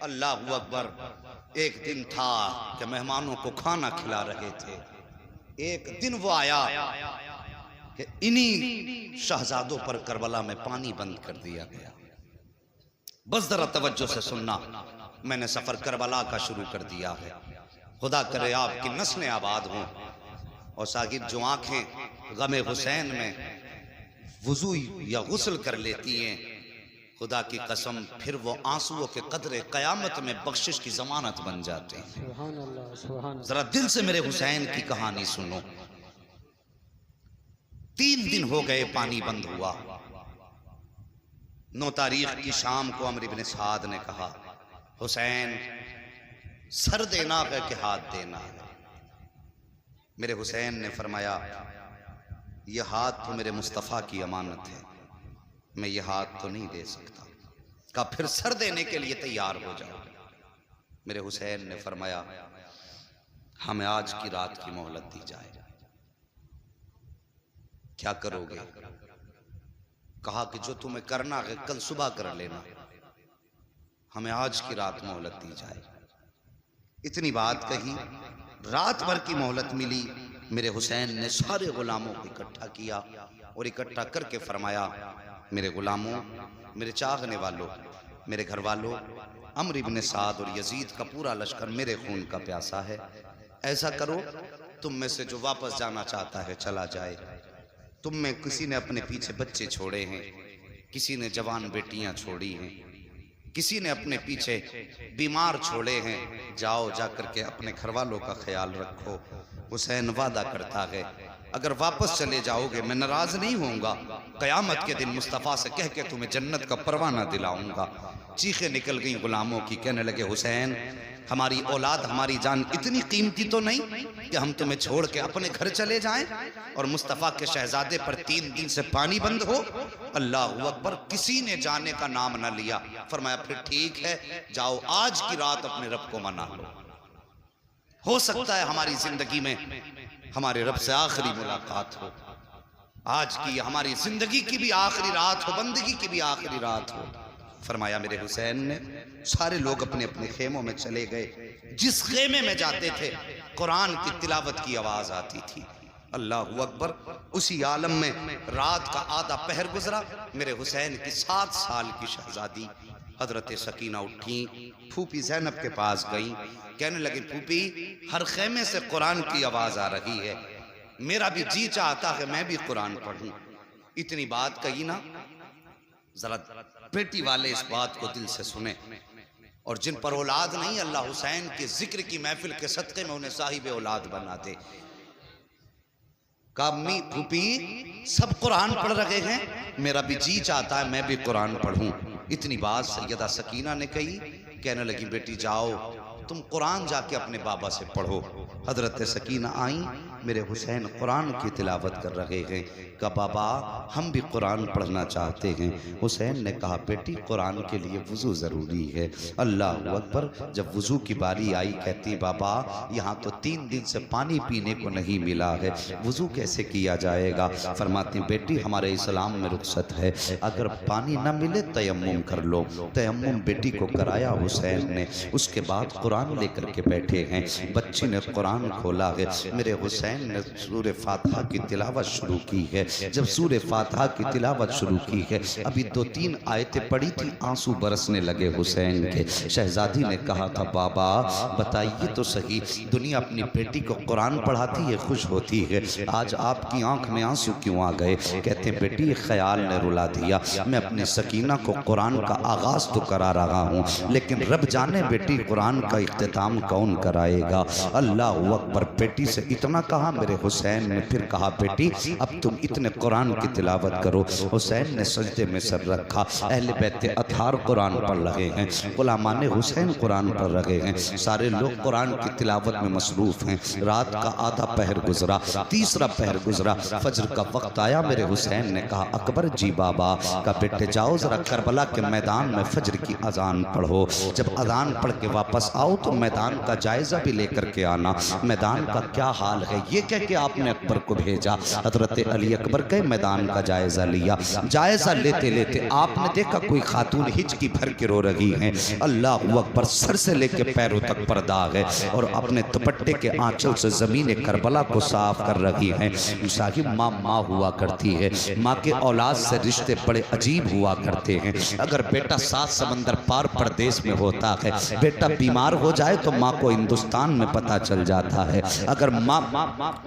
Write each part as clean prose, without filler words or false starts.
अल्लाह अकबर। एक दिन था कि मेहमानों को खाना खिला रहे थे। एक दिन वो आया कि इन्हीं शहजादों पर करबला में पानी बंद कर दिया गया। बस जरा तवज्जो से सुनना, मैंने सफर करबला का शुरू कर दिया है। खुदा करे आपकी नस्लें आबाद हों। और साकिब जो आंखें गमे हुसैन में वुजू या गुस्ल कर लेती हैं, खुदा की कसम फिर वो आंसुओं के कदरे कयामत में बख्शिश की जमानत बन जाते हैं। सुभान अल्लाह, सुभान अल्लाह। जरा दिल से मेरे हुसैन की कहानी सुनो। 3 दिन हो गए पानी बंद हुआ। 9 तारीख की शाम को अमर इब्न साद ने कहा, हुसैन सर देना है कि हाथ देना है? मेरे हुसैन ने फरमाया, यह हाथ तो मेरे मुस्तफ़ा की अमानत है, मैं ये हाथ तो नहीं दे सकता। कहा फिर सर देने के लिए तैयार हो जाओ। मेरे हुसैन ने फरमाया, हमें आज की रात की मोहलत दी जाए। क्या करोगे? कहा कि जो तुम्हें करना है कल सुबह कर लेना, हमें आज की रात मोहलत दी जाए। इतनी बात कही, रात भर की मोहलत मिली। मेरे हुसैन ने सारे गुलामों को इकट्ठा किया और इकट्ठा करके फरमाया, मेरे गुलामों, मेरे चाहने वालों, मेरे घर वालों, अमर इब्न साद और यजीद का पूरा लश्कर मेरे खून का प्यासा है। ऐसा करो, तुम में से जो वापस जाना चाहता है चला जाए। तुम में किसी ने अपने पीछे बच्चे छोड़े हैं, किसी ने जवान बेटियां छोड़ी हैं, किसी ने अपने पीछे बीमार छोड़े हैं। जाओ, जाकर के अपने घर वालों का ख्याल रखो। हुसैन वादा करता है, अगर वापस चले जाओगे मैं नाराज नहीं होऊंगा। कयामत के दिन मुस्तफ़ा से कह के तुम्हें जन्नत का परवाना दिलाऊंगा। चीखें निकल गई गुलामों की, कहने लगे, हुसैन हमारी औलाद, हमारी जान इतनी कीमती तो नहीं कि हम तुम्हें छोड़ के अपने घर चले जाएं और मुस्तफ़ा के शहजादे पर 3 दिन से पानी बंद हो। अल्लाह अकबर। किसी ने जाने का नाम न लिया। फरमाया, फिर ठीक है, जाओ आज की रात अपने रब को मना लो। हो सकता है हमारी जिंदगी में हमारे रब से आखिरी मुलाकात हो। आज की हमारी जिंदगी की भी आखिरी रात हो, बंदगी की भी आखिरी रात हो। फरमाया, मेरे हुसैन ने सारे लोग अपने अपने खेमों में चले गए। जिस खेमे में जाते थे कुरान की तिलावत की आवाज आती थी। अल्लाह अकबर। उसी आलम में रात का आधा पहर गुजरा। मेरे हुसैन की 7 साल की शहजादी हजरत सकीना उठी, फूफी ज़ैनब के पास गई, कहने लगी, फूफी हर खेमे से कुरान की आवाज आ रही है, मेरा भी जी चाहता है मैं भी कुरान पढ़ूं। इतनी बात कही ना, जरा बेटी वाले इस बात को दिल से सुने। और जिन पर औलाद नहीं, अल्लाह हुसैन के जिक्र की महफिल के सदक़े में उन्हें साहिब औलाद बना दे। कामी फूफी सब कुरान पढ़ रहे हैं, मेरा भी जी चाहता है मैं भी कुरान पढ़ूं। इतनी बात सैयदा सकीना ने कही। कहने लगी, बेटी जाओ तुम कुरान जाके अपने बाबा से पढ़ो। हजरत सकीना आई, मेरे हुसैन कुरान की तिलावत कर रहे हैं। कहा, बाबा हम भी कुरान पढ़ना चाहते हैं। हुसैन ने कहा, बेटी कुरान के लिए वुज़ू ज़रूरी है। अल्लाह अकबर। जब वुज़ू की बारी आई, कहती, बाबा यहाँ तो 3 दिन से पानी पीने को नहीं मिला है, वुज़ू कैसे किया जाएगा? फरमाती, बेटी हमारे इस्लाम में रुख्सत है, अगर पानी न मिले तयम्मुम कर लो। तयम्मुम बेटी को कराया हुसैन ने। उसके बाद कुरान लेकर के बैठे हैं। बच्ची ने कुरान खोला है। मेरे हुसैन ने सूरे फातिहा की तिलावत शुरू की है। जब सूरे फातिहा की तिलावत शुरू की है, अभी 2-3 आयतें पढ़ी थी, आंसू बरसने लगे हुसैन के। शहजादी ने कहा था, बाबा बताइए तो सही, दुनिया अपनी बेटी को कुरान पढ़ाती है, खुश होती है, आज आपकी आंख में आंसू क्यों आ गए? कहते, बेटी ख्याल ने रुला दिया, मैं अपने सकीना को कुरान का आगाज तो करा रहा हूँ, लेकिन रब जाने बेटी कुरान का इख्तिताम कौन कराएगा? अल्लाह अकबर। बेटी से इतना कहा, मेरे हुसैन ने फिर कहा, बेटी अब तुम इतने कुरान की तिलावत करो। हुसैन ने सजदे में सर रखा। अहले बैत अतार कुरान पढ़ रहे हैं, गुलामान हुसैन कुरान पढ़ रहे हैं, सारे लोग कुरान की तिलावत में मसरूफ हैं। रात का आधा पहर गुजरा, तीसरा पहर गुजरा, फजर का वक्त आया। मेरे हुसैन ने कहा, अकबर जी बाबा का बेटे जाओ जरा करबला के मैदान में फजर की अजान पढ़ो। जब अजान पढ़ के वापस आओ तो मैदान का जायजा भी लेकर के आना, मैदान का क्या हाल है ये कह के आपने अकबर को भेजा। हजरत अली अकबर के मैदान का जायजा लिया। जायजा लेते लेते आपने देखा कोई खातून हिचकी भर के रो रही हैं। अल्लाह अकबर, सर से लेके पैरों तक पर्दा है और अपने दुपट्टे के आंचल से जमीन करबला को साफ कर रही हैं। साहिब, माँ हुआ करती है, माँ के औलाद से रिश्ते बड़े अजीब हुआ करते हैं। अगर बेटा 7 समंदर पार प्रदेश में होता है, बेटा बीमार हो जाए तो माँ को हिंदुस्तान में पता चल जाता है। अगर माँ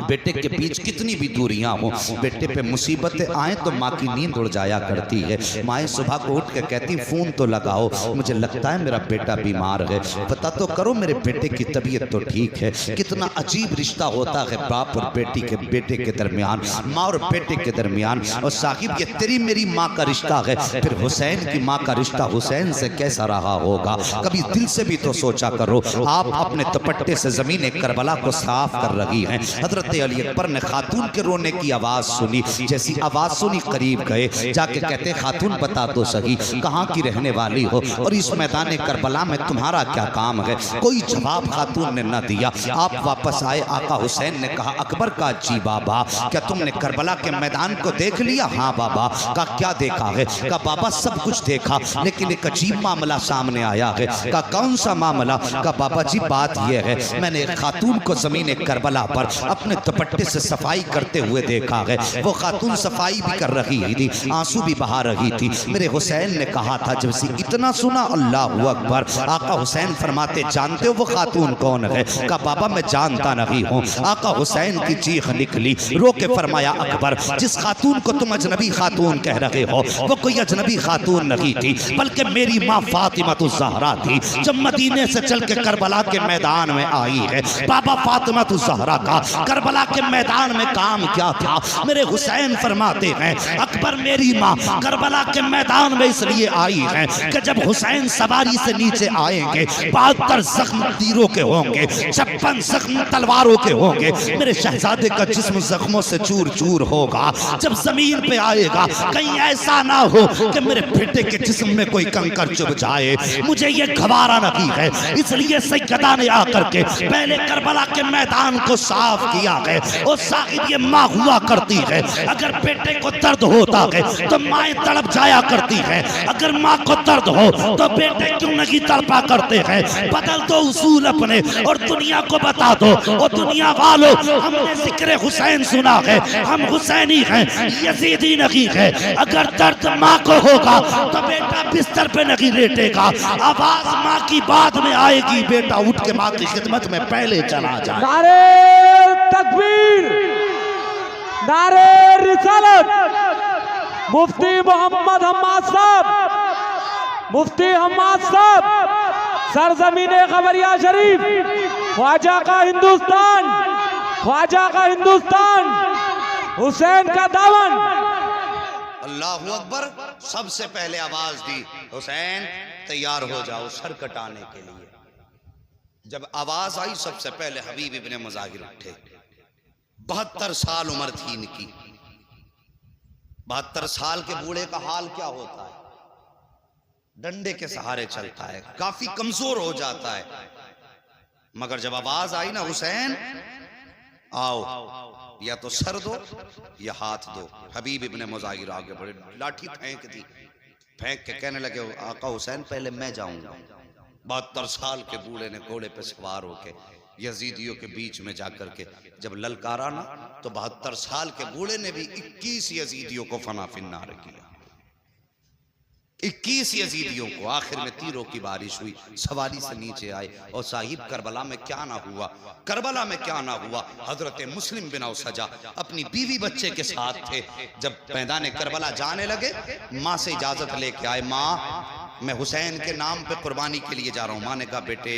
बेटे के बीच कितनी भी दूरियां हो, बेटे पे मुसीबतें आए तो माँ की नींद उड़ जाया करती है। माएँ सुबह को उठ के कहती फोन तो लगाओ, मुझे लगता है मेरा बेटा बीमार है, पता तो करो मेरे बेटे की तबीयत तो ठीक है। कितना अजीब रिश्ता होता है बाप और बेटे के दरमियान, माँ और बेटे के दरमियान। और साहिब, ये तेरी मेरी माँ का रिश्ता है, फिर हुसैन की माँ का रिश्ता हुसैन से कैसा रहा होगा? कभी दिल से भी तो सोचा करो। आप अपने दुपट्टे से जमीन करबला को साफ कर रही हैं। हजरत अली अकबर ने खातून के रोने की आवाज सुनी। जैसी आवाज सुनी करीब गए, जाके कहते खातून बता दो सही कहाँ की रहने वाली हो और इस मैदान करबला में तुम्हारा क्या काम है? कोई जवाब खातून ने न दिया। आप वापस आए, आका हुसैन ने कहा अकबर का जी बाबा, क्या तुमने करबला के मैदान को देख लिया? हाँ बाबा। का क्या देखा है? का बाबा सब कुछ देखा, लेकिन एक अजीब मामला सामने आया है। का कौन सा मामला? का बाबा जी बात यह है, मैंने एक खातून को जमीन करबला पर अपने दुपट्टे से सफाई करते हुए देखा है। वो खातून सफाई भी कर रही थी, आंसू भी बहा रही थी। मेरे हुसैन ने कहा था, जब से इतना सुना अल्लाह अकबर, आका हुसैन फरमाते जानते हो वो खातून कौन है? का बाबा मैं जानता नहीं हूँ। आका हुसैन की चीख निकली, रो के फरमाया अकबर, जिस खातून को तुम अजनबी खातून कह रहे हो वो कोई अजनबी खातून नहीं थी, बल्कि मेरी माँ फातिमा तो ज़हरा थी, जब मदीने से चल के करबला के मैदान में आई है। बाबा फातिमा तो ज़हरा का करबला के मैदान में काम क्या था? मेरे हुसैन फरमाते हैं अकबर, मेरी माँ करबला के मैदान में इसलिए आई है कि जब हुसैन सवारी से नीचे आएंगे 72 जख्म तीरों के होंगे, 56 जख्म तलवारों के होंगे। मेरे शहजादे का जिस्म जख्मों से चूर चूर होगा। जब जमीन पे आएगा कहीं ऐसा ना हो कि मेरे बेटे के जिस्म में कोई कंकर चुभ जाए, मुझे ये गवारा नहीं है। इसलिए सैयदा ने आकर के पहले करबला के मैदान को साफ किया है। और साहिब, ये माँ हुआ करती है, अगर बेटे को दर्द होता है तो माएँ तड़प जाया करती है। अगर माँ को दर्द हो तो बेटे क्यों नहीं तड़पा करते हैं? बदल दो उसूल अपने और दुनिया को बता दो, और दुनिया वालों हमने जिक्र हुसैन सुना है, हम हुसैनी हैं, यजीदी नहीं है। अगर दर्द माँ को होगा तो बेटा बिस्तर पे नहीं लेटेगा, आवाज माँ की बाद में आएगी, बेटा उठ के माँ की खिदमत में पहले चला जाए। नारे तकबीर, नारे रिसालत। मुफ्ती मोहम्मद हम्माद साहब, मुफ्ती हम्माद साहब, सरजमीने खबरिया शरीफ, ख्वाजा का हिंदुस्तान, ख्वाजा का हिंदुस्तान, हुसैन का दामन। अल्लाहु अकबर। सबसे पहले आवाज दी, हुसैन तैयार हो जाओ सर कटाने के लिए। जब आवाज आई सबसे पहले हबीब इब्ने मुजाहिर उठे। 72 साल उम्र थी इनकी। 72 साल के बूढ़े का हाल क्या होता है? डंडे के सहारे चलता है, काफी कमजोर हो जाता है। मगर जब आवाज आई ना हुसैन आओ, या तो सर दो या हाथ दो। हबीब इब्ने मुजाहिर आगे बढ़े, लाठी फेंक दी, फेंक के कहने लगे आका हुसैन पहले मैं जाऊंगा। 72 साल के बूढ़े ने घोड़े पे सवार होके यजीदियों के बीच में जाकर के जब ललकारा ना, तो 72 साल के बूढ़े ने भी 21 यजीदियों को फना फिन्नार किया। 21 यजीदियों को। आखिर में तीरों की बारिश हुई, सवारी से नीचे आए। और साहिब, करबला में क्या ना हुआ, करबला में क्या ना हुआ। हजरत मुस्लिम बिन औसजा अपनी बीवी बच्चे के साथ थे। जब मैदान करबला जाने लगे, माँ से इजाजत लेके आए, माँ मैं हुसैन के नाम पे कुर्बानी के लिए जा रहा हूँ। माँ ने कहा बेटे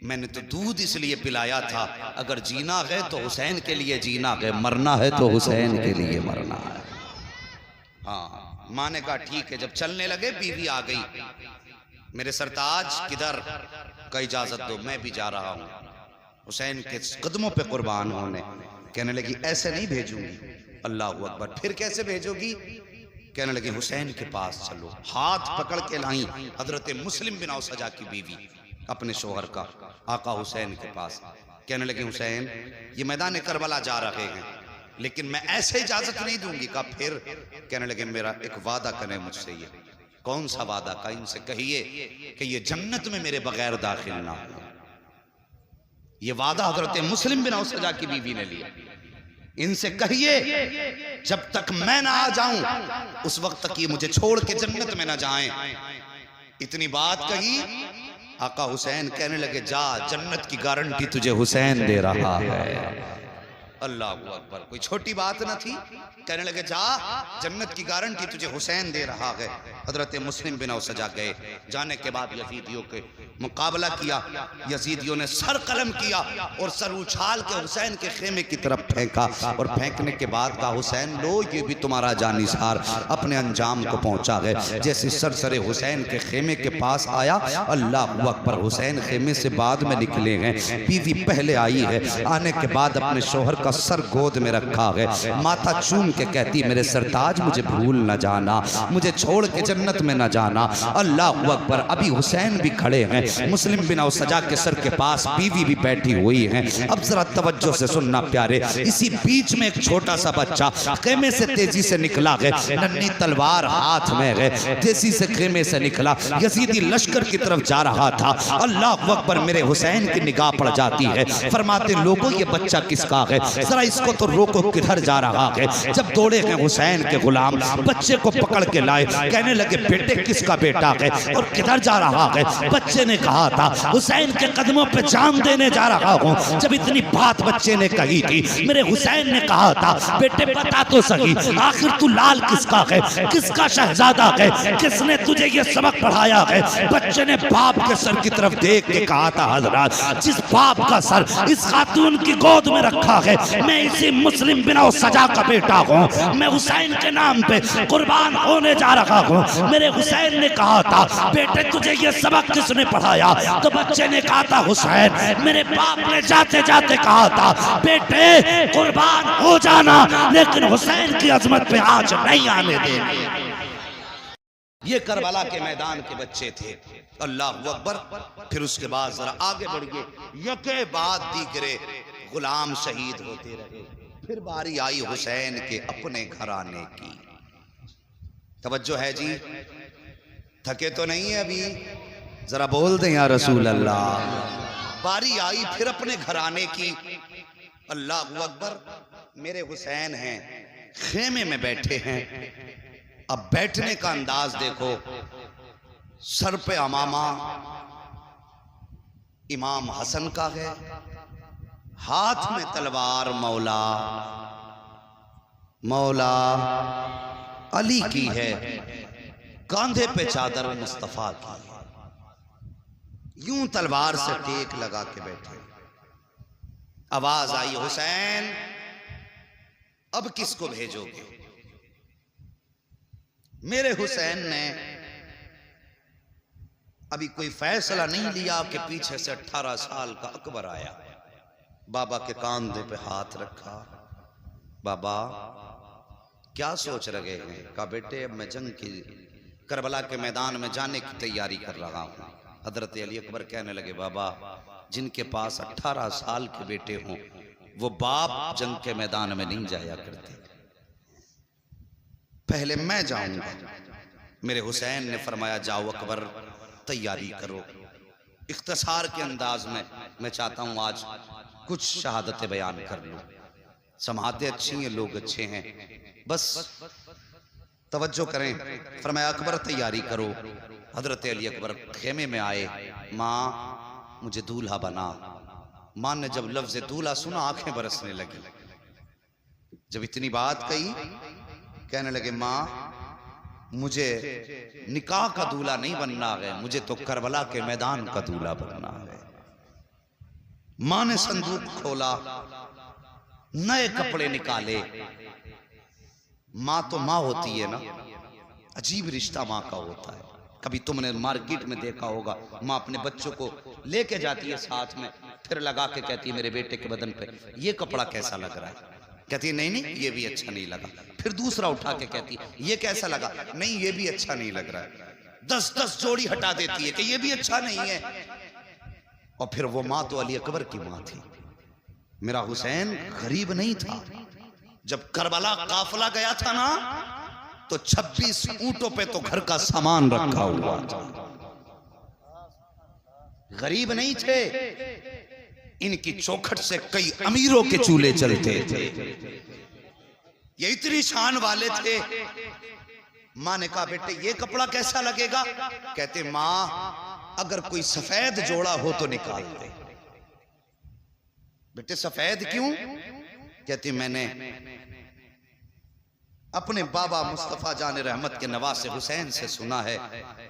मैंने तो दूध इसलिए पिलाया था, अगर जीना है तो हुसैन के लिए जीना है, मरना है तो हुसैन के लिए मरना है। हाँ, माँ ने कहा ठीक है। जब चलने लगे बीवी आ गई, मेरे सरताज किधर? का इजाजत दो, मैं भी जा रहा हूँ हुसैन के कदमों पे कुर्बान होने। कहने लगी ऐसे नहीं भेजूंगी। अल्लाह अकबर। फिर कैसे भेजोगी? कहने लगी हुसैन के पास चलो। हाथ पकड़ के लाई हजरत मुस्लिम बिन औसजा की बीवी अपने शोहर का, आका हुसैन के पास। कहने लगे हुसैन ये मैदान करबला जा रहे हैं, लेकिन मैं ऐसे इजाजत नहीं दूंगी। कहा फिर? कहने लगे मेरा एक वादा करें मुझसे। ये कौन सा वादा? का इनसे कहिए कि ये जन्नत में मेरे बगैर दाखिल ना हो। ये वादा हजरत मुस्लिम बिन औसजा की बीवी ने लिया। इनसे कहिए जब तक मैं ना आ जाऊं उस वक्त तक ये मुझे छोड़ के जन्नत में ना जाएं। इतनी बात कही, आका हुसैन कहने लगे जा, जन्नत की गारंटी तुझे हुसैन दे रहा है। अल्लाह अकबर, कोई छोटी बात न थी। कहने लगे जा, जन्नत की गारंटी तुझे हुसैन दे रहा है। हजरत मुस्लिम बिन औसजा गए। जाने के बाद यजीदियों के मुकाबला किया। यजीदियों ने सर कलम किया और सर उछाल के हुसैन के खेमे की तरफ फेंका, और फेंकने के बाद कहा हुसैन लो ये भी तुम्हारा जानिसार अपने अंजाम को पहुंचा है। जैसे सर हुसैन के खेमे के पास आया, अल्लाह अकबर, हुसैन खेमे से बाद में निकले हैं। बीवी पहले आई है। आने के बाद अपने शोहर का सर गोद में रखा है। माथा चूम के कहती मेरे सरताज मुझे भूल न जाना, मुझे छोड़ के जन्नत में न जाना। अल्लाह अकबर। अभी हुसैन भी खड़े हैं। मुस्लिम बिन औसजा के सर के पास बीवी भी बैठी हुई है। अब जरा तवज्जो से सुनना प्यारे। इसी बीच में एक छोटा सा बच्चा खेमे से तेजी से निकला है, नन्ही तलवार हाथ में है, तेजी से खेमे से निकला, यजीदी लश्कर की तरफ जा रहा था। अल्लाह अकबर। मेरे हुसैन की निगाह पड़ जाती है। फरमाते लोगों ये बच्चा किसका है, जरा इसको तो रोको, किधर जा रहा है। जब दौड़े हैं हुसैन के गुलाम, बच्चे को पकड़ के लाए। कहने लगे बेटे किसका बेटा है और किधर जा रहा है? बच्चे ने कहा था हुसैन के कदमों पे जान देने जा रहा हूँ। जब इतनी बात बच्चे ने कही थी, मेरे हुसैन ने कहा था बेटे बता तो सही, आखिर तू लाल किसका है, किसका शहजादा है, किसने तुझे ये सबक पढ़ाया है? बच्चे ने बाप के सर की तरफ देख के कहा था हजरत जिस बाप का सर इस खातून की गोद में रखा है, मैं इसी मुस्लिम बिन औसजा का बेटा हूँ। मैं हुसैन के नाम पे कुर्बान होने जा रहा हूँ। मेरे हुसैन ने कहा था बेटे तुझे ये सबक किसने पढ़ाया? तो बच्चे ने कहा था हुसैन, मेरे बाप ने जाते जाते कहा था बेटे कुर्बान हो जाना, लेकिन हुसैन की अजमत पे आंच नहीं आने देनी। ये करबला के मैदान के बच्चे थे। अल्लाह अकबर। फिर उसके बाद जरा आगे बढ़िए, यके बाद दीगरे गुलाम शहीद होते रहे। फिर बारी आई हुसैन के अपने घराने की। तवज्जो है जी, थके तो नहीं है अभी? जरा बोल दें या रसूल अल्लाह। बारी आई फिर अपने घराने की। अल्लाह अकबर। मेरे हुसैन हैं, खेमे में बैठे हैं। अब बैठने का अंदाज देखो, सर पे अमामा इमाम हसन का है, हाथ में तलवार मौला मौला अली की है, कांधे पे चादर मुस्तफा की है। यूं तलवार से टेक लगा के बैठे। आवाज आई हुसैन अब किसको भेजोगे? मेरे हुसैन ने अभी कोई फैसला नहीं लिया कि पीछे से 18 साल का अकबर आया। बाबा के कांधे पे हाथ रखा। बाबा क्या सोच रहे हैं? कहा बेटे अब मैं जंग की करबला के मैदान में जाने की तैयारी कर रहा हूँ। हजरत अली अकबर कहने लगे बाबा जिनके पास 18 साल के बेटे हों वो बाप जंग के मैदान में नहीं जाया करते, पहले मैं जाऊंगा। मेरे हुसैन ने फरमाया जाओ अकबर तैयारी करो। इख्तिसार के अंदाज में मैं चाहता हूं आज कुछ शहादतें बयान कर लूं। समातें अच्छी हैं, लोग अच्छे हैं, बस तवज्जो करें। फरमाया अकबर तैयारी करो। हजरत अली अकबर खेमे में आए। माँ मुझे दूल्हा बना। माँ ने जब लफ्ज दूल्हा सुना आंखें बरसने लगी। जब इतनी बात कही कहने लगे माँ मुझे निकाह का दूल्हा नहीं बनना है, मुझे तो करबला के मैदान का दूल्हा बनना है। माँ ने संदूक खोला, नए कपड़े निकाले। माँ तो माँ होती है ना, अजीब रिश्ता माँ का होता है। कभी तुमने मार्केट में देखा होगा माँ अपने बच्चों को लेके जाती है साथ में, फिर लगा के कहती है मेरे बेटे के बदन पे ये कपड़ा कैसा लग रहा है, कहती है नहीं नहीं ये भी अच्छा नहीं लगा। फिर दूसरा उठा के कहती है ये कैसा लगा, नहीं ये भी अच्छा नहीं लग रहा है। 10-10 जोड़ी हटा देती है कि ये भी अच्छा नहीं है। और फिर वो माँ तो अली अकबर की माँ थी, मेरा हुसैन गरीब नहीं था। जब करबला काफिला गया था ना, तो 26 ऊंटों पे तो घर का सामान रखा हुआ था। गरीब नहीं थे। इनकी चौखट से कई अमीरों के चूल्हे चलते थे। ये इतनी शान वाले थे। माँ ने कहा बेटे ये कपड़ा कैसा लगेगा? कहते माँ अगर कोई सफेद जोड़ा हो तो निकाल दे। बेटे सफेद क्यों? कहती मैंने अपने बाबा मुस्तफा जान रहमत के नवासे हुसैन से सुना है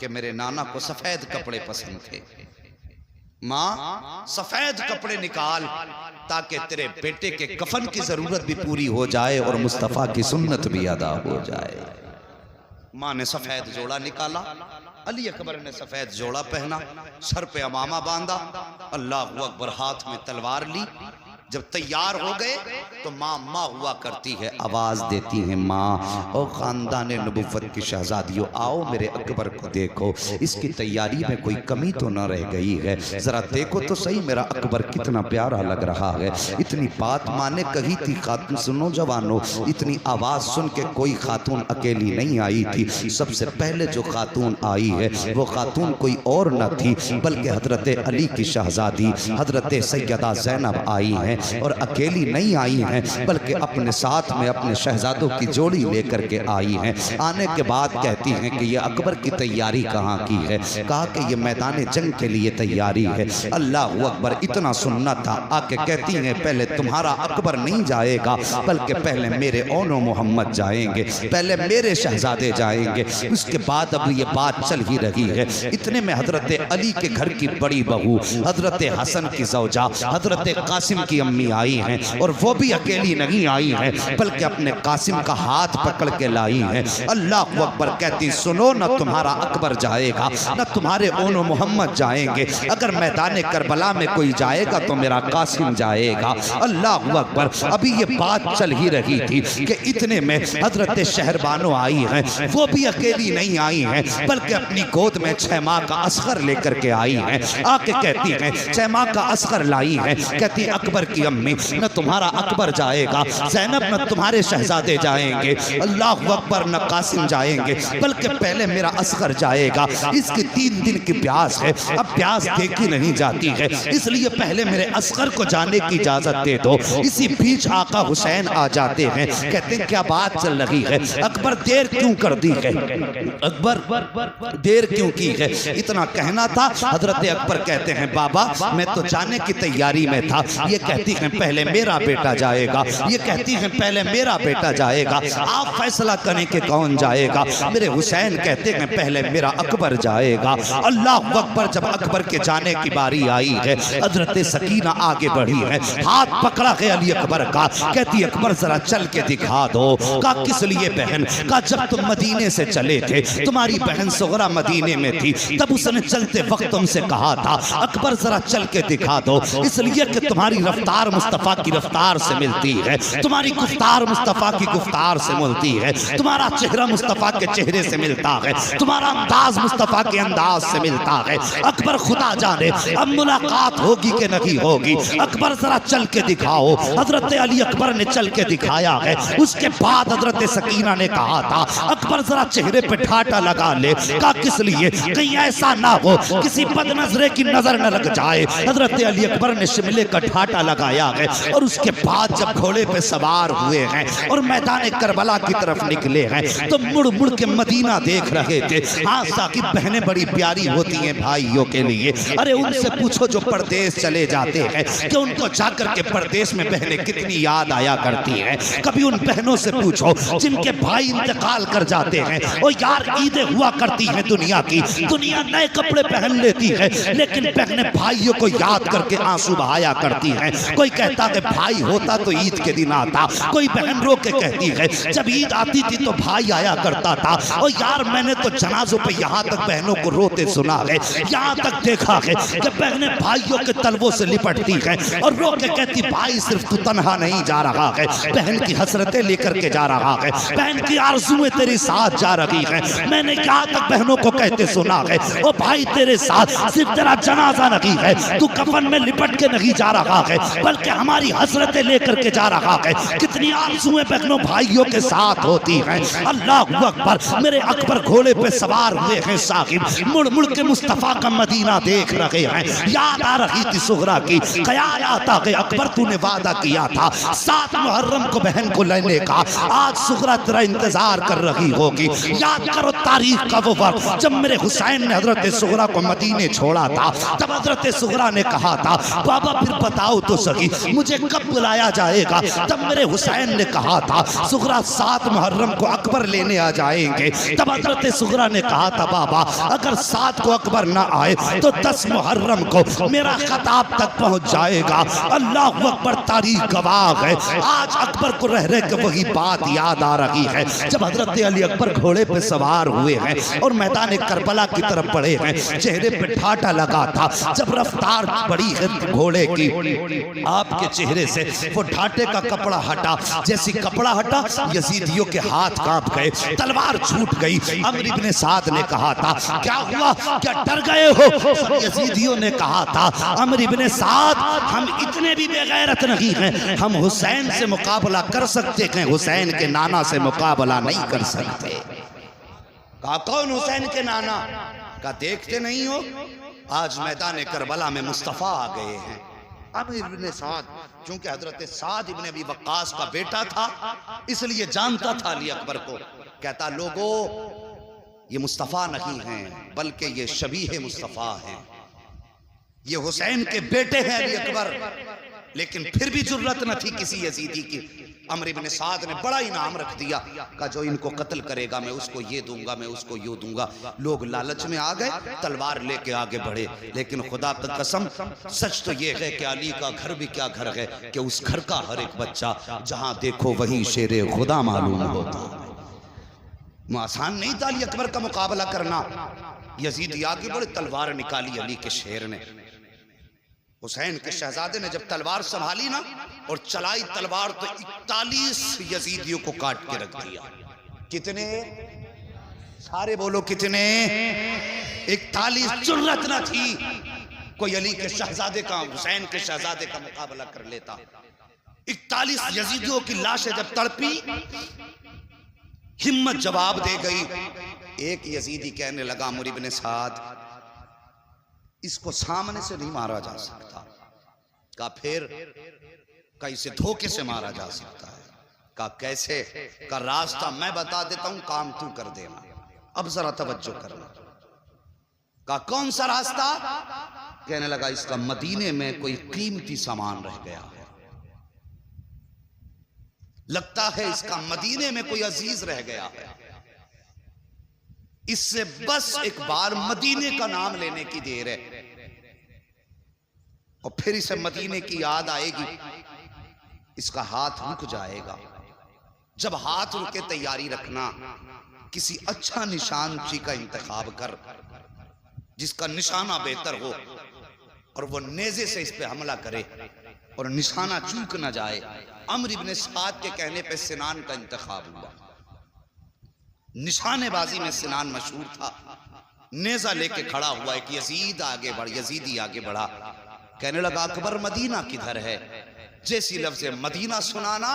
कि मेरे नाना को सफेद कपड़े पसंद थे। माँ सफेद कपड़े निकाल ताकि तेरे बेटे के कफन की जरूरत भी पूरी हो जाए और मुस्तफा की सुन्नत भी अदा हो जाए। माँ ने सफेद जोड़ा निकाला। अली अकबर ने सफेद जोड़ा पहना, सर पे अमामा बांधा, अल्लाह अकबर, हाथ में तलवार ली। जब तैयार हो गए तो माँ माँ हुआ करती है, आवाज देती है माँ और खानदान नबुव्वत की शहजादियों आओ मेरे अकबर को देखो, इसकी तैयारी में कोई कमी तो न रह गई है, जरा देखो तो सही मेरा अकबर कितना प्यारा लग रहा है। इतनी बात माँ ने कही थी। खातून सुनो जवानों, इतनी आवाज सुन के कोई खातून अकेली नहीं आई थी। सबसे पहले जो खातून आई है वो खातून कोई और न थी बल्कि हजरत अली की शहजादी हजरत सैयदा ज़ैनब आई हैं। और अकेली नहीं आई हैं बल्कि अपने साथ में अपने शहजादों की जोड़ी लेकर के आई हैं। आने के बाद कहती हैं कि ये अकबर की तैयारी कहाँ की है? कहा कि ये मैदान जंग के लिए तैयारी है। अल्लाह अकबर, इतना सुनना था। आके कहती हैं पहले तुम्हारा अकबर नहीं जाएगा बल्कि पहले मेरे ओनो मोहम्मद जाएंगे, पहले मेरे शहजादे जाएंगे, उसके बाद अब ये बात चल ही रही है। इतने में हजरत अली के घर की बड़ी बहू हजरत हसन की ज़ौजा हजरत कासिम की अम्मी आई हैं और वो भी अकेली नहीं आई हैं बल्कि अपने कासिम का हाथ पकड़ के लाई हैं। अल्लाह अकबर, कहती सुनो न तुम्हारा अकबर जाएगा न तुम्हारे ओनो मोहम्मद जाएंगे, अगर मैदान करबला में कोई जाएगा तो मेरा कासिम जाएगा। अल्लाह अकबर, अभी ये बात चल ही रही थी कि इतने में हजरत शहरबानो आई हैं। वो भी अकेली नहीं आई हैं बल्कि अपनी गोद में 6 माह का असगर लेकर के आई हैं। आके कहती हैं 6 माह का असगर लाई हैं। कहती अकबर की अम्मी न तुम्हारा अकबर जाएगा, ज़ैनब न तुम्हारे शहजादे जाएंगे, अल्लाह अकबर न कासिम जाएंगे बल्कि पहले मेरा असगर जाएगा। इसकी 3 दिन की प्यास है, अब प्यास देखी नहीं जाती है, इसलिए पहले मेरे असगर को जाने की इजाजत दे दो। इसी बीच आका हुसैन आ जाते हैं। कहते हैं क्या बात चल रही है? अकबर देर क्यों कर दी है? अकबर देर क्यों की है? इतना कहना था। हजरत अकबर कहते हैं बाबा मैं तो जाने की तैयारी में था। ये कहती हैं पहले मेरा बेटा जाएगा, ये कहती हैं पहले मेरा बेटा जाएगा, आप फैसला करें कि कौन जाएगा। मेरे हुसैन कहते हैं पहले मेरा अकबर जाएगा। अल्लाह अकबर, जब अकबर के जाने की बारी आई है हजरत सकीना आगे बढ़ी है, हाथ पकड़ा है अली अकबर का। कहती अकबर जरा चल के दिखा दो। का किस लिए बहन? का जब तुम मदीने से चले थे, तुम्हारी बहन सुगरा मदीने में थी, तब उसने चलते वक्त तुमसे कहा था अकबर जरा चल के दिखा दो, इसलिए कि तुम्हारी रफ्तार मुस्तफा की रफ्तार से मिलती है, तुम्हारी गुफ्तार मुस्तफा की गुफ्तार से मिलती है, तुम्हारा चेहरा मुस्तफा के चेहरे से मिलता है, तुम्हारा अंदाज मुस्तफा के अंदाज से मिलता है। अकबर खुदा जाने अब मुलाकात होगी कि नहीं होगी। अकबर जरा चल के दिखाओ। हजरत अली अकबर ने चल के दिखाया है। उसके बाद हजरत सकीना ने कहा था अकबर जरा चेहरे पे ठाटा लगा ले। का किस लिए? कहीं ऐसा ना हो किसी बदनजरे की नजर न लग जाए। हजरत अली अकबर ने शिमले का ठाटा लगाया है और उसके बाद जब घोड़े पे सवार हुए हैं और मैदान करबला की तरफ निकले हैं तो मुड़ मुड़ के मदीना देख रहे थे। हाँ साकी बहनें बड़ी प्यारी होती हैं भाइयों के लिए। अरे उनसे पूछो जो परदेश चले जाते हैं कि उनको जाकर के परदेश में बहनें कितनी याद आया करती हैं। कभी उन बहनों से पूछो जिनके भाई इंतकाल कर जाते हैं। और यार ईदें हुआ करती हैं दुनिया की, दुनिया नए कपड़े पहन लेती है लेकिन बहनें भाइयों को याद करके आंसू बहाया करती हैं। कोई कहता कि भाई होता तो ईद के दिन आता, कोई बहन रो के कहती है जब ईद आती थी तो भाई आया करता था। और यार मैंने तो जनाजों पे यहाँ तक बहनों को रोते सुना है, यहाँ तक देखा है कि बहनें भाइयों के तलवों से लिपटती हैं और रो के कहती भाई सिर्फ तू तन्हा नहीं जा रहा है, बहन की हसरतें लेकर के जा रहा है, बहन की आरज़ुएं तेरे साथ जा रही हैं। मैंने यहाँ तक बहनों को कहते सुना है ओ भाई तेरे साथ सिर्फ तेरा जनाजा नहीं है, तू कफन में लिपट के नहीं जा रहा है, बल्कि हमारी हसरतें लेकर के जा रहा है। कितनी आरज़ुएं बहनों भाइयों के साथ होती हैं। अल्लाह अकबर, मेरे अकबर घोड़े पे सवार हुए हैं साहिब, मुड़ मुड़ के मुस्तफ़ा का मदीना देख रहे हैं। याद आ रही थी सुगरा की, ख्याल आता है अकबर तूने वादा किया था 7 मुहर्रम को बहन को लेने का, आज सुगरा तेरा इंतजार कर रही होगी। याद करो तारीख का वो वक्त जब मेरे हुसैन ने हजरत सुगरा को मदीने छोड़ा था। तब हजरत सुगरा ने कहा था बाबा फिर बताओ तो सही मुझे कब बुलाया जाएगा। तब मेरे हुसैन ने कहा था सुगरा 7 मुहर्रम को अकबर लेने आ जाएंगे। तब हजरत सुगरा ने कहा था बाबा अगर 7 को अकबर ना आए तो 10 मुहर्रम को मेरा खताब तक पहुंच जाएगा। अल्लाह अकबर, तारीख गवाह है। आज अकबर को रह रह के वही बात याद आ रही है जब हजरत अली अकबर घोड़े पे सवार हुए हैं और मैदान करबला की तरफ बढ़े हैं। चेहरे पे ठाटा लगा था। जब रफ्तार बढ़ी है घोड़े की, आपके चेहरे से वो ठाटे का कपड़ा हटा। जैसी कपड़ा हटा यजीदियों के हाथ कांप गए, तलवार छूट गई। अमर इब्ने साद ने कहा था क्या हुआ, क्या डर गए हो? यजीदियों ने कहा था अमर इब्ने साद हम इतने भी बेगैरत नहीं हैं, हम हुसैन से मुकाबला कर सकते हैं, हुसैन के नाना से मुकाबला नहीं कर सकते। कहा कौन हुसैन के नाना? का देखते नहीं हो आज मैदान करबला में मुस्तफ़ा आ गए हैं। अमर इब्ने साद चूंकि हजरत साद इब्ने अबी वक्कास का बेटा था इसलिए जानता था अली अकबर को। कहता लोगों ये मुस्तफ़ा नहीं हैं बल्कि ये शबीह मुस्तफ़ा हैं, ये हुसैन के बेटे हैं अली अकबर। लेकिन फिर भी जुर्रत न थी किसी यजीदी की। अमर इब्ने साद ने बड़ा इनाम रख दिया, कहा जो इनको कत्ल करेगा मैं उसको ये दूंगा, मैं उसको ये दूंगा। लोग लालच में आ गए, तलवार लेके आगे बढ़े। लेकिन खुदा की कसम सच तो ये है कि अली का घर भी क्या घर है कि उस घर का हर एक बच्चा जहां देखो वहीं शेरे खुदा मालूम होता। आसान नहीं था अली अकबर का मुकाबला करना। यजीदी आगे बढ़े, तलवार निकाली अली के शेर ने। हुसैन के शहजादे ने जब तलवार संभाली ना और चलाई तलवार तो 41 यजीदियों को काट के रख दिया। कितने? सारे बोलो कितने? 41। जुर्रत न थी कोई अली के शहजादे का, हुसैन के शहजादे का मुकाबला कर लेता। 41 यजीदियों की लाशें जब तड़पी, हिम्मत जवाब दे गई। एक यजीदी कहने लगा अमर इब्ने साद इसको सामने से नहीं मारा जा सकता। का फिर का इसे धोखे से मारा जा सकता है। का कैसे? का रास्ता मैं बता देता हूं, काम तू कर देना। अब जरा तवज्जो करना। का कौन सा रास्ता? कहने लगा इसका मदीने में कोई कीमती सामान रह गया है, लगता है इसका मदीने में कोई अजीज रह गया है, इससे बस एक बार मदीने का नाम लेने की देर है और फिर इसे मदीने की याद आएगी, इसका हाथ रुक जाएगा। जब हाथ रुके तैयारी रखना, किसी अच्छा निशान ची का इंतखाब कर जिसका निशाना बेहतर हो और वो नेज़े से इस पे हमला करे और निशाना चूक ना जाए। अमर इब्ने साद के कहने पे सिनान का इंतखाब हुआ। निशानेबाजी में सिनान मशहूर था। नेजा लेके खड़ा हुआ एक यजीद आगे बढ़, यजीदी आगे बढ़ा। कहने लगा अकबर मदीना किधर है? जैसी लफ्ज़ मदीना सुनाना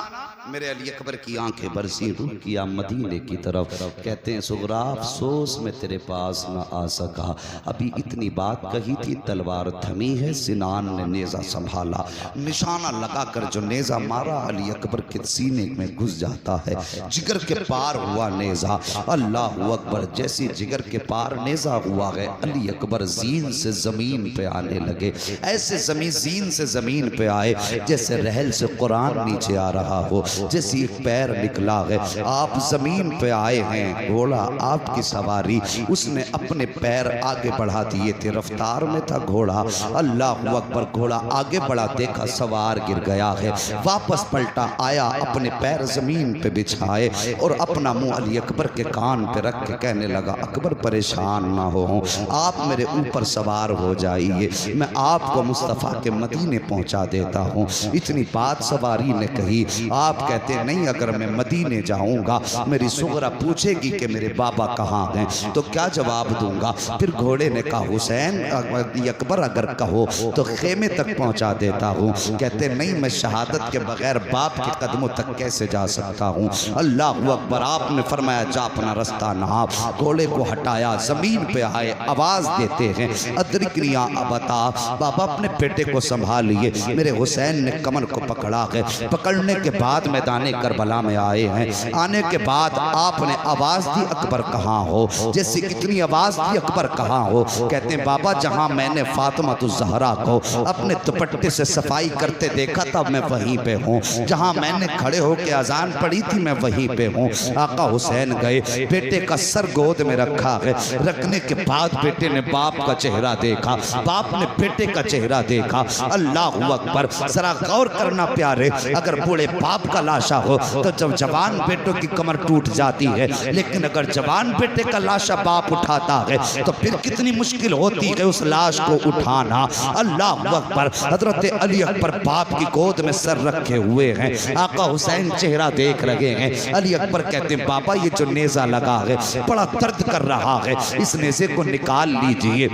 मेरे अली अकबर की आंखें बरसी, रुख किया मदीने की तरफ। कहते हैं सुगरा अफसोस में तेरे पास न आ सका, अभी इतनी बात कही थी, तलवार थमी है। सिनान ने नेज़ा संभाला, निशाना लगाकर जो नेज़ा मारा अली अकबर के सीने में घुस जाता है। जिगर के पार हुआ नेज़ा। अल्लाह अकबर, जैसी जिगर के पार नेज़ा हुआ है अली अकबर जीन से ज़मीन पे आने लगे। ऐसे जीन से ज़मीन पे आए जैसे रहल से कुरान नीचे आ रहा हो, जैसी एक पैर निकला है। आप जमीन पे आए हैं, घोड़ा आपकी सवारी, उसने अपने पैर आगे बढ़ा दिए थे, रफ्तार में था घोड़ा। अल्लाह अकबर, घोड़ा आगे बढ़ा, देखा सवार गिर गया है, वापस पलटा, आया, अपने पैर जमीन पे बिछाए और अपना मुंह अली अकबर के कान पे रख के कहने लगा अकबर परेशान ना हो, आप मेरे ऊपर सवार हो जाइए, मैं आपको मुस्तफ़ा के मदीने पहुंचा देता हूँ। इतनी बात सवारी ने कही। आप कहते नहीं, अगर मैं मदीने जाऊंगा मेरी सुगरा पूछेगी कि मेरे बाबा कहाँ हैं, तो क्या जवाब दूंगा? फिर घोड़े ने कहा, हुसैन अकबर अगर कहो तो खेमे तक पहुंचा देता हूँ। कहते नहीं, मैं शहादत के बगैर बाप के कदमों तक कैसे जा सकता हूँ। अल्लाह अकबर। आपने फरमाया, जा अपना रास्ता नाप। घोड़े को हटाया, जमीन पे आए, आवाज देते हैं, अदरिकनिया अबता। बाबा अपने बेटे को संभालिए। मेरे हुसैन ने कमर को पकड़ा है। पकड़ने के बाद मैदान करबला में आए हैं। आने के बाद आपने आवाज दी, अकबर कहाँ हो? जैसे कितनी आवाज दी, अकबर कहाँ हो? कहते हैं, बाबा जहां मैंने फातिमा ज़हरा को अपने दुपट्टे से सफाई करते देखा था मैं वहीं पे हूँ। जहां मैंने खड़े होकर अजान पढ़ी थी मैं वहीं पे हूँ। आका हुसैन गए, बेटे का सर गोद में रखा है। रखने के बाद बेटे ने बाप का चेहरा देखा, बाप ने बेटे का चेहरा देखा। अल्लाह अकबर। जरा गौर करना प्यारे, अगर बूढ़े बाप का लाशा हो तो जब जवान बेटों की कमर टूट जाती है, लेकिन अगर जवान बेटे का लाशा बाप उठाता है तो फिर कितनी मुश्किल होती है उस लाश को उठाना। अल्लाह अकबर। हजरत अली अकबर बाप की गोद में सर रखे हुए हैं। आका हुसैन चेहरा देख रहे हैं। अली अकबर कहते हैं, बाबा ये जो नेजा लगा है बड़ा दर्द कर रहा है, इस नेजे को निकाल लीजिए,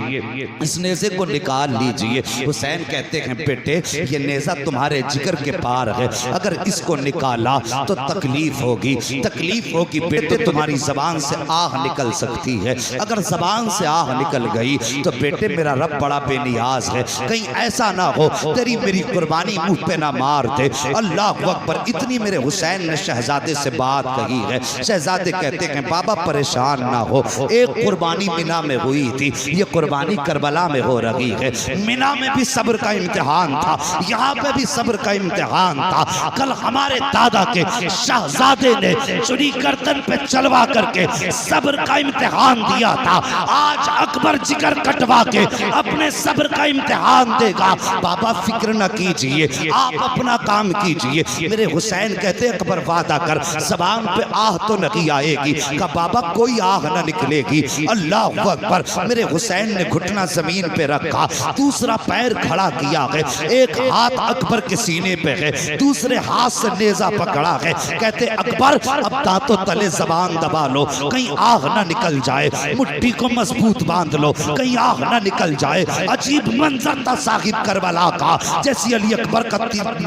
इस नेजे को निकाल लीजिए। हुसैन कहते हैं, बेटे ये नेजा तुम्हारे जिगर के पार है, अगर इसको निकाला तो तकलीफ होगी, तकलीफ होगी बेटे, तुम्हारी जबान से आह निकल सकती है। अगर जबान से आह निकल गई तो बेटे मेरा रब बड़ा बेनियाज है, कहीं ऐसा ना हो तेरी मेरी कुर्बानी मुंह पे ना मार दे। अल्लाह अकबर। इतनी मेरे हुसैन ने शहजादे से बात कही है। शहजादे कहते हैं, बाबा परेशान ना हो, एक कुर्बानी मिना में हुई थी, ये कुर्बानी करबला में हो रही है। मिना में भी सब्र का इम्तिहान था, यहाँ पे भी सब्र का इम्तिहान था। कल हमारे दादा के शहजादे ने चुरी गर्दन पे चलवा करके सब्र का इम्तिहान दिया था, आज अकबर जिगर कटवा के अपने सब्र का इम्तिहान देगा। बाबा फिक्र न कीजिए, आप अपना काम कीजिए। मेरे हुसैन कहते, अकबर वादा कर, जबान पे आह तो नहीं आएगी। का बाबा कोई आह न निकलेगी। अल्लाह अकबर। मेरे हुसैन ने घुटना जमीन पे रखा, दूसरा पैर खड़ा किया है, एक हाथ अकबर के सीने पे है, दूसरे हाथ से नेजा पकड़ा है। कहते अकबर अब दांतों तले जबान दबा लो, कहीं आग ना निकल जाए, मुट्ठी को मजबूत बांध लो, कहीं आग ना निकल जाए। अजीब मंजर था साहिब करबला का। जैसे अली अकबर का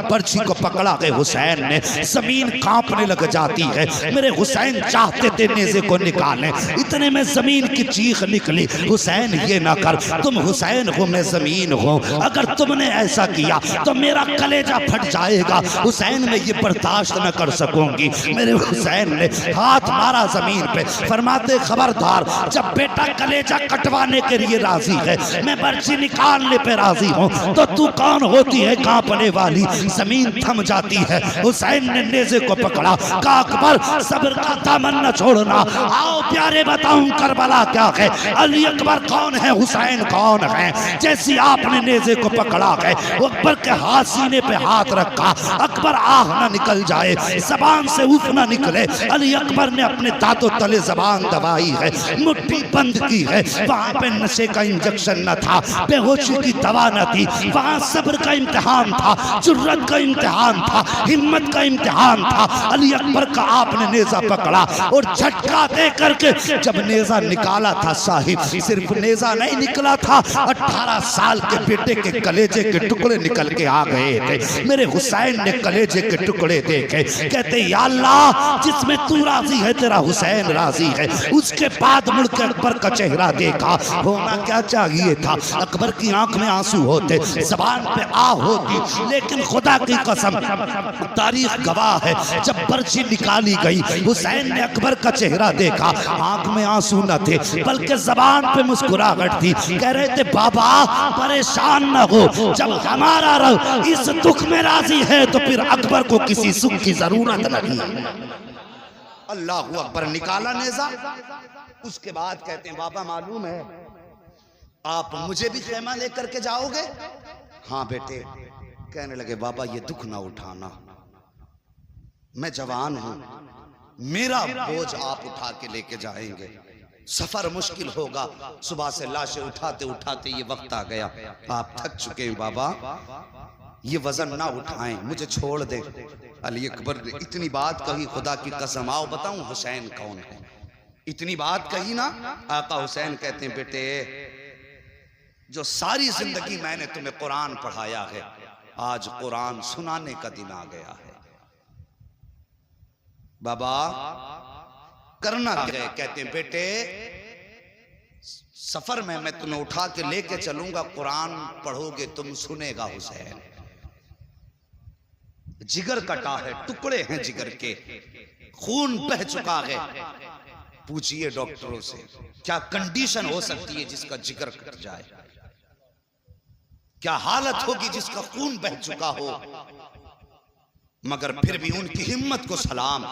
बर्छी को पकड़ा है हुसैन ने, जमीन कांपने लग जाती है। मेरे हुसैन चाहते थे नेजे को निकालें, इतने में जमीन की चीख निकली, हुसैन ये ना कर, तुम हुसैन हो मैं जमीन हूँ, अगर तुमने ऐसा किया तो मेरा कलेजा फट जाएगा। हुसैन में ये बर्दाश्त न कर सकूंगी। मेरे हुसैन ने हाथ मारा जमीन पे, फरमाते खबरदार, जब बेटा कलेजा कटवाने के लिए राजी है, मैं बर्छी निकालने पे राजी हूँ, तो तू कौन होती है कांपने वाली? जमीन थम जाती है। हुसैन ने नेज़े को पकड़ा, कहा अकबर सब्र का दामन न छोड़ना, आओ प्यारे बताऊं करबला क्या है, अली अकबर कौन है, हुसैन कौन है। जैसी आपने नेज़े को पकड़ा है, अकबर के हाथ सीने पे हाथ रखा, अकबर आह ना निकल जाए, जबान से उफ ना निकले। अली अकबर ने अपने दांतों तले जबान दबाई है, मुट्ठी बंद की है। वहां पे नशे का इंजेक्शन न था, बेहोशी की दवा न थी, वहां सब्र का इम्तिहान था, जुर्रत का इम्तिहान था, हिम्मत का इम्तिहान था। अली अकबर का आपने नेजा पकड़ा और झटका दे करके जब नेजा निकाला था साहिब, सिर्फ नेजा नहीं निकला था, 18 साल के बेटे के कलेजे के टुकड़े निकल के आ गए थे। मेरे हुसैन ने कलेजे के टुकड़े देखे, कहते या अल्लाह जिसमें तू राजी है तेरा हुसैन राजी है। उसके बाद मुड़ के अकबर का चेहरा देखा, होना क्या चाहिए था, अकबर की आंख में आंसू होते, जबान पे आ होती, लेकिन खुदा की कसम तारीख गवाह है, जब बर्छी निकाली गई हुसैन ने अकबर का चेहरा देखा, आंख में आंसू न थे बल्कि जबान पे मुस्कुराहट थी। कह रहे थे बाबा परेशान न हो, जब हमारा रब इस दुख में राजी है तो फिर अकबर को किसी सुख की जरूरत नहीं। अल्लाह अकबर। निकाला नेजा, उसके बाद कहते हैं बाबा मालूम है आप मुझे भी खेमा लेकर के जाओगे? हाँ बेटे। कहने लगे बाबा ये दुख ना उठाना, मैं जवान हूं, मेरा बोझ आप उठा के लेके जाएंगे, सफर मुश्किल होगा, सुबह से लाशें उठाते उठाते ये वक्त आ गया, आप थक चुके हैं बाबा, ये वजन ना उठाएं, मुझे छोड़ दे। अली अकबर ने इतनी बात कही, खुदा की कसम, आओ बताऊं हुसैन कौन है। इतनी बात कही ना, आका हुसैन कहते हैं बेटे जो सारी जिंदगी मैंने तुम्हें कुरान पढ़ाया है, आज कुरान सुनाने का दिन आ गया है। बाबा करना गए, कहते हैं बेटे सफर में मैं तुम्हें उठा के लेके चलूंगा, कुरान पढ़ोगे तुम, सुनेगा हुसैन। जिगर कटा है, टुकड़े हैं जिगर के, खून बह चुका है। पूछिए डॉक्टरों से क्या कंडीशन हो सकती है जिसका जिगर कट जाए, क्या हालत होगी जिसका खून बह चुका हो। मगर फिर भी उनकी हिम्मत को सलाम,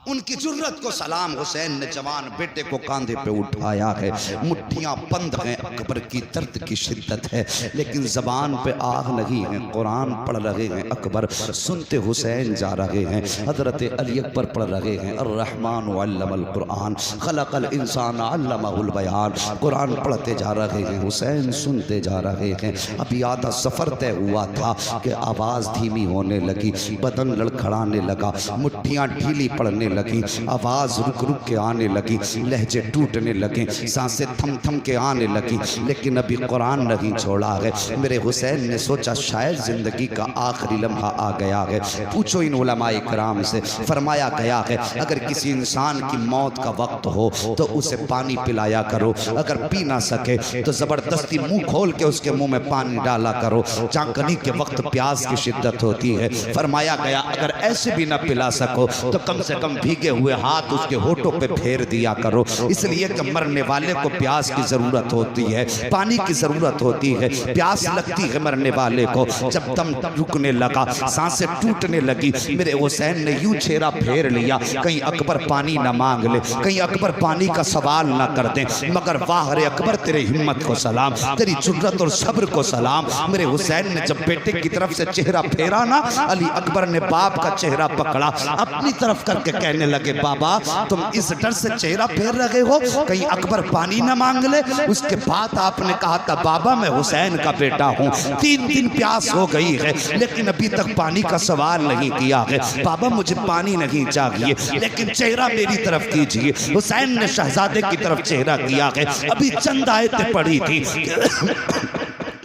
उनकी जुर्रत को सलाम। हुसैन ने जवान बेटे को कांधे पे उठाया है, मुट्ठियां बंद हैं, अकबर की दर्द की शिद्दत है, लेकिन जबान पे आग नहीं है। कुरान पढ़ रहे हैं अकबर, सुनते हुसैन जा रहे हैं। हजरत अली अकबर पढ़ रहे हैं अर्रहमान अल्लमल कुरान खलकल इंसान अल्लमहुल बयान। कुरान पढ़ते जा रहे हैं, हुसैन सुनते जा रहे हैं। अभी आधा सफर तय हुआ था कि आवाज धीमी होने लगी, बदन लड़खड़ाने लगा, मुट्ठियां ढीली पड़ने लगी, आवाज रुक रुक के आने लगी, लहजे टूटने लगे, सांसें थम थम के आने लगी, लेकिन अभी कुरान नहीं छोड़ा है। मेरे हुसैन ने सोचा शायद जिंदगी का आखिरी लम्हा आ गया है। पूछो इन उलमाए कराम से, फरमाया गया है अगर किसी इंसान की मौत का वक्त हो तो उसे पानी पिलाया करो, अगर पी ना सके तो जबरदस्ती मुंह खोल के उसके मुंह में पानी डाला करो। चाकनी के वक्त प्यास की शिद्दत होती है। फरमाया गया अगर ऐसे भी ना पिला सको तो कम से कम भीगे हुए हाथ उसके होठों पे फेर दिया करो, इसलिए कि मरने वाले को प्यास की जरूरत होती है, पानी की जरूरत होती है, प्यास लगती है मरने वाले को। जब दम रुकने लगा, सांसें टूटने लगी, मेरे हुसैन ने यूं चेहरा फेर लिया, कहीं अकबर पानी ना मांग ले, कहीं अकबर पानी का सवाल ना कर दे। मगर वाह रे अकबर, तेरी हिम्मत को सलाम, तेरी जुर्रत और सब्र को सलाम। मेरे हुसैन ने जब बेटे की तरफ से चेहरा फेरा ना, अली अकबर ने बाप का चेहरा पकड़ा, अपनी तरफ करके कहने लगे बाबा तुम इस डर से चेहरा फेर रहे हो कहीं अकबर पानी न मांग ले। उसके बाद आपने कहा था बाबा मैं हुसैन का बेटा हूँ, 3 दिन प्यास हो गई है लेकिन अभी तक पानी का सवाल नहीं किया है। बाबा मुझे पानी नहीं चाहिए लेकिन चेहरा मेरी तरफ कीजिए। हुसैन ने शहजादे की तरफ चेहरा किया है। अभी चंद आयतें पड़ी थी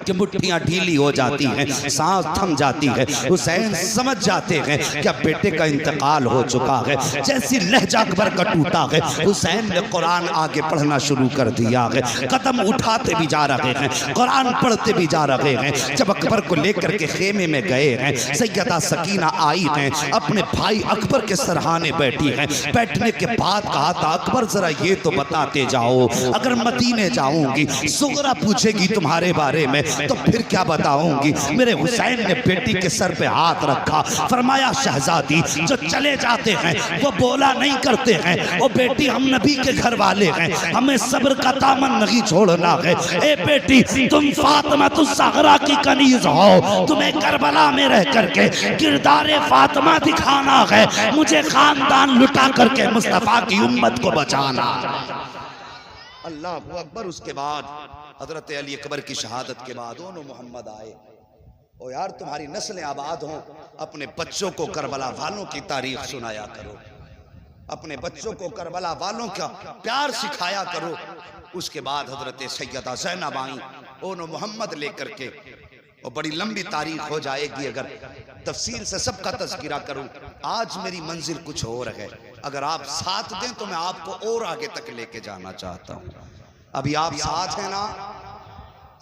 कि मुट्ठियां ढीली हो जाती हैं, सांस थम जाती है। हुसैन समझ जाते हैं कि अब बेटे का इंतकाल हो चुका है। जैसी लहजा अकबर का टूटा है, हुसैन ने कुरान आगे पढ़ना शुरू कर दिया है। कदम उठाते भी जा रहे हैं, कुरान पढ़ते भी जा रहे हैं। जब अकबर को लेकर के खेमे में गए हैं, सैयदा सकीना आई हैं, अपने भाई अकबर के सरहाने बैठी हैं। बैठने के बाद कहा था अकबर जरा ये तो बताते जाओ, अगर मदीने जाऊंगी सुगरा पूछेगी तुम्हारे बारे में तो फिर क्या बताऊंगी। मेरे हुसैन ने बेटी के सर पे हाथ रखा, फरमाया शहजादी जो चले जाते हैं वो बोला नहीं करते हैं, वो बेटी हम नबी के घर वाले हैं, हमें सब्र का दामन नहीं छोड़ना है। ए बेटी तुम फातिमा ज़हरा की कनीज हो, तुम्हें करबला में रह करके किरदार फातिमा दिखाना है, मुझे खानदान लुटा करके मुस्तफा की उम्मत को बचाना। अल्लाह अकबर। उसके बाद हजरत अली अकबर की शहादत के बाद दोनों मोहम्मद आए। ओ यार तुम्हारी नस्लें आबाद हों, अपने बच्चों को करबला वालों की तारीख सुनाया करो, अपने बच्चों को करबला वालों का प्यार सिखाया करो। उसके बाद हजरत सैयदा ज़ैनब आई, दोनों मोहम्मद लेकर के, और बड़ी लंबी तारीख हो जाएगी अगर तफसील से सबका तज़किरा करूं। आज मेरी मंजिल कुछ और है, अगर आप साथ दें तो मैं आपको और आगे तक लेके जाना चाहता हूं। अभी आप साथ हैं ना,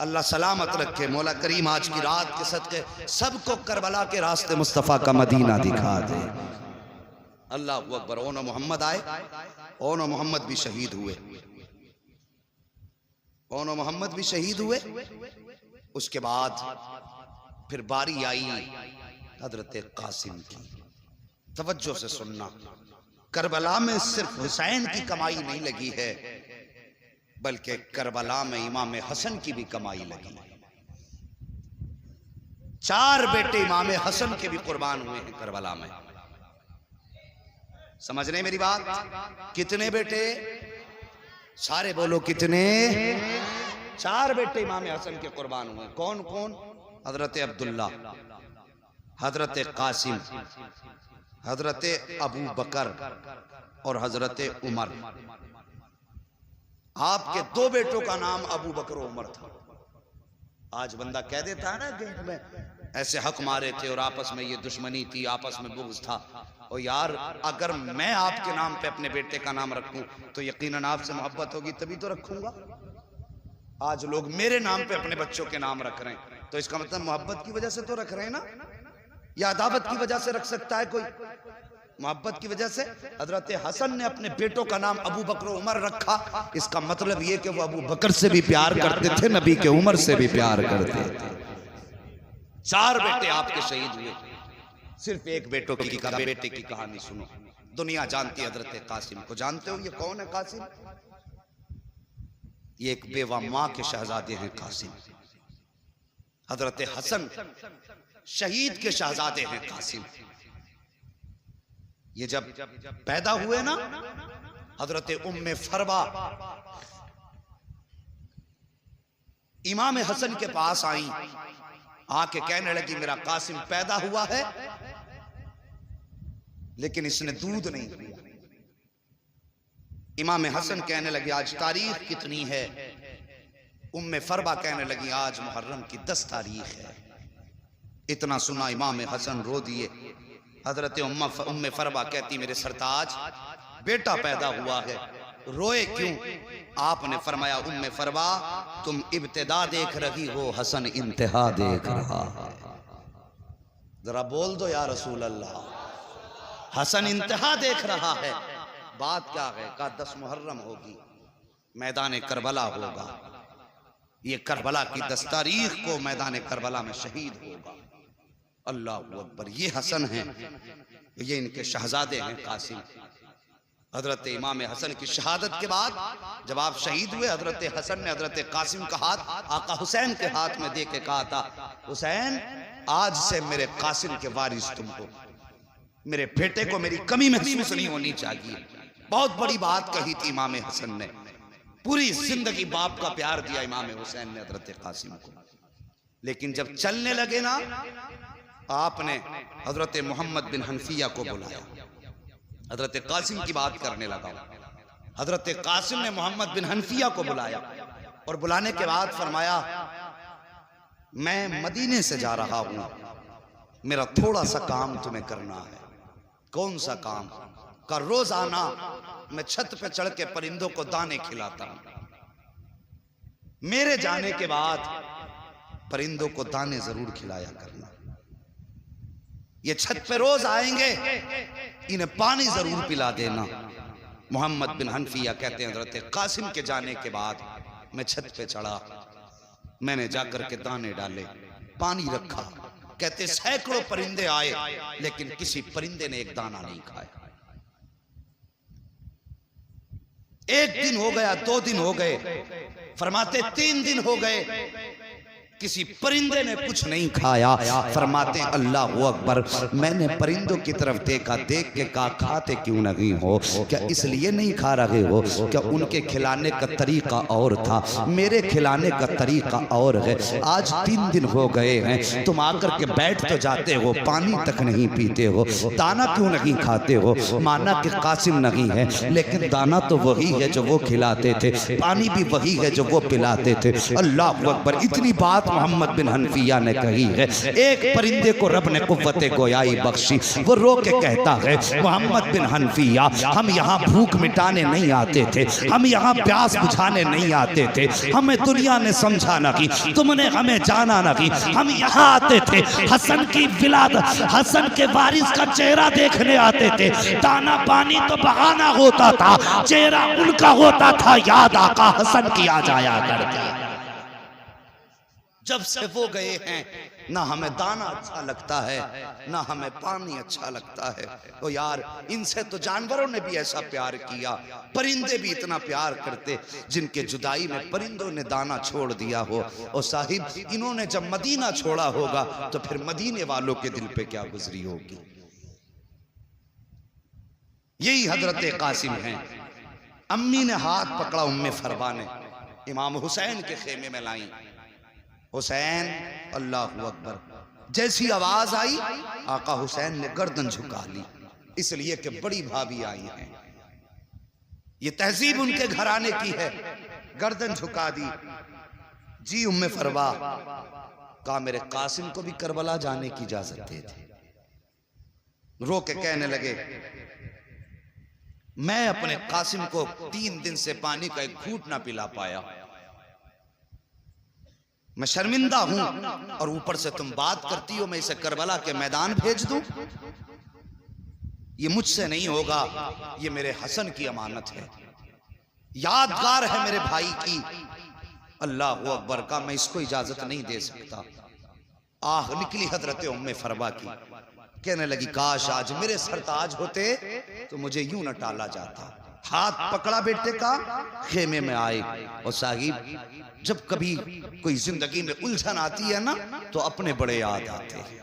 अल्लाह सलामत रखे। मौला करीम आज की रात के सदके सबको करबला के रास्ते मुस्तफ़ा का मदीना दिखा दे। अल्लाह अकबर। ओनो मोहम्मद आए, ओनो मोहम्मद भी शहीद हुए, ओनो मोहम्मद भी शहीद हुए। उसके बाद फिर बारी आई हजरत कासिम की। तवज्जो से सुनना, करबला में सिर्फ हुसैन की कमाई नहीं लगी है, बल्कि करबला में इमाम हसन की भी कमाई लगी। 4 बेटे इमाम हसन के भी कुर्बान हुए हैं करबला में। समझ रहे मेरी बात? कितने बेटे? सारे बोलो कितने? 4 बेटे इमाम हसन के कुर्बान हुए। कौन कौन? हजरत अब्दुल्ला, हजरत कासिम, हजरत अबू बकर और हजरत उमर। आपके दो बेटों का नाम अबू बकर और उमर था। आज बंदा कह देता है ना गेट में ऐसे हक मारे थे और आपस में ये दुश्मनी थी, आपस में बुग़्ज़ था। और यार अगर मैं आपके नाम पे अपने बेटे का नाम रखूं तो यकीनन आपसे मोहब्बत होगी तभी तो रखूंगा। आज लोग मेरे नाम पे अपने बच्चों के नाम रख रहे हैं तो इसका मतलब मोहब्बत की वजह से तो रख रहे हैं ना, या अदावत की वजह से रख सकता है कोई? मोहब्बत की वजह से। हजरत हसन ने अपने बेटों का नाम अबू बकर उमर रखा, इसका मतलब ये कि वो अबू बकर से भी प्यार करते थे, नबी के उमर से भी प्यार करते थे। 4 बेटे आपके शहीद हुए, सिर्फ एक बेटे की कहानी सुनो। दुनिया जानती है हजरत कासिम को। जानते हो ये कौन है कासिम? ये एक बेवा मां के शहजादे हैं कासिम। हजरत हसन शहीद के शहजादे हैं कासिम। ये जब पैदा हुए ना, हजरत उम्मे फरवा इमाम हसन के पास आई, आके कहने लगी मेरा कासिम पैदा हुआ है लेकिन इसने दूध नहीं पिया। इमाम हसन कहने लगे आज तारीख कितनी है? उम्मे फरवा कहने लगी आज मुहर्रम की 10 तारीख है। इतना सुना इमाम हसन रो दिए। हजरत उम्मे फरवा कहती मेरे सरताज बेटा पैदा हुआ है, रोए क्यों? आपने फरमाया उम्मे फरवा तुम इब्तिदा देख रही हो, हसन इंतहा देख रहा है। जरा बोल दो या रसूल अल्लाह। हसन इंतहा देख रहा है। बात क्या है? का 10 मुहर्रम होगी, मैदान करबला होगा। ये करबला की 10 तारीख को मैदान करबला में शहीद होगा। अल्लाह अकबर। ये हसन हैं, ये इनके शहजादे हैं कासिम। हजरत इमाम हसन की शहादत के बाद जब आप शहीद हुए, हजरत हसन ने हजरत कासिम का हाथ आका हुसैन के हाथ में दे के कहा था हुसैन आज से मेरे कासिम के वारिस तुम हो, मेरे बेटे को मेरी कमी महसूस नहीं होनी चाहिए। बहुत बड़ी बात कही थी इमाम हसन ने। पूरी जिंदगी बाप का प्यार दिया इमाम हुसैन ने हजरत कासिम को। लेकिन जब चलने लगे ना, आपने हजरत मोहम्मद बिन हनफिया को बुलाया। हजरत कासिम की बात करने लगा। हजरत कासिम ने मोहम्मद बिन हनफिया को बुलाया और बुलाने के बाद फरमाया मैं मदीने से जा रहा हूं, मेरा थोड़ा सा काम तुम्हें करना है। कौन सा काम? का रोजाना मैं छत पे चढ़ के परिंदों को दाने खिलाता हूं। मेरे जाने के बाद परिंदों को दाने जरूर खिलाया करना। ये छत पे रोज आएंगे, इन्हें पानी जरूर पिला देना। मोहम्मद बिन हनफिया कहते हैं हजरत कासिम के जाने के बाद मैं छत पे चढ़ा, मैंने जाकर के दाने डाले, पानी रखा। कहते सैकड़ों परिंदे आए लेकिन किसी परिंदे ने एक दाना नहीं खाया। एक दिन हो गया, 2 दिन हो गए, फरमाते 3 दिन हो गए, किसी परिंदे ने कुछ नहीं खाया। फरमाते अल्लाह अकबर। मैंने परिंदों की तरफ देखा, देख के कहा खाते क्यों नहीं हो? क्या इसलिए नहीं खा रहे हो क्या उनके खिलाने का तरीका और था, मेरे खिलाने का तरीका और है। आज 3 दिन हो गए हैं, तुम आकर के बैठ तो जाते हो, पानी तक नहीं पीते हो, दाना क्यों नहीं खाते हो? माना कि कासिम नहीं है लेकिन दाना तो वही है जो वो खिलाते थे, पानी भी वही है जो वो पिलाते थे। अल्लाह अकबर। इतनी बात मोहम्मद बिन हनफिया ने कही है। एक परिंदे को रब ने कुव्वते गोयाई बख्शी, वो रो के कहता है मोहम्मद बिन हनफिया हम यहाँ भूख मिटाने नहीं आते थे, हम यहाँ प्यास बुझाने नहीं आते थे, हमें दुनिया ने समझा ना कि तुमने हमें जाना ना कि हम यहाँ आते थे हसन की विलादत, हसन के वारिस का चेहरा देखने आते थे। दाना पानी तो बहाना होता था, चेहरा उनका होता था, याद आका हसन की आ जाया करती। जब से वो गए हैं ना हमें दाना अच्छा लगता है ना हमें पानी अच्छा लगता है। तो यार इनसे तो जानवरों ने भी ऐसा प्यार किया, परिंदे भी इतना प्यार करते जिनके जुदाई में परिंदों ने दाना छोड़ दिया हो। और साहिब इन्होंने जब मदीना छोड़ा होगा तो फिर मदीने वालों के दिल पे क्या गुजरी होगी। यही हजरत कासिम हैं। अम्मी ने हाथ पकड़ा उम्मे फरवा ने, इमाम हुसैन के खेमे में लाई। हुसैन अल्लाह अकबर जैसी आवाज आई आका हुसैन ने गर्दन झुका ली, इसलिए कि बड़ी भाभी आई हैं, ये तहजीब उनके घराने की है। गर्दन झुका दी। जी उम्मे फरवा, कहा मेरे कासिम को भी करबला जाने की इजाजत दे दी। रो के कहने लगे, मैं अपने कासिम को 3 दिन से पानी का एक घूंट ना पिला पाया, मैं शर्मिंदा हूं, और ऊपर से तुम बात करती हो मैं इसे करबला के मैदान भेज दूं। ये मुझसे नहीं होगा, ये मेरे हसन की अमानत है, यादगार है मेरे भाई की। अल्लाह अकबर का, मैं इसको इजाजत नहीं दे सकता। आह निकली हजरत उम्मे फरवा की, कहने लगी काश आज मेरे सरताज होते तो मुझे यूं न टाला जाता। हाथ पकड़ा बेटे का, खेमे में आए। और साहिब जब कभी कोई जिंदगी में उलझन आती है ना तो अपने बड़े याद आते हैं,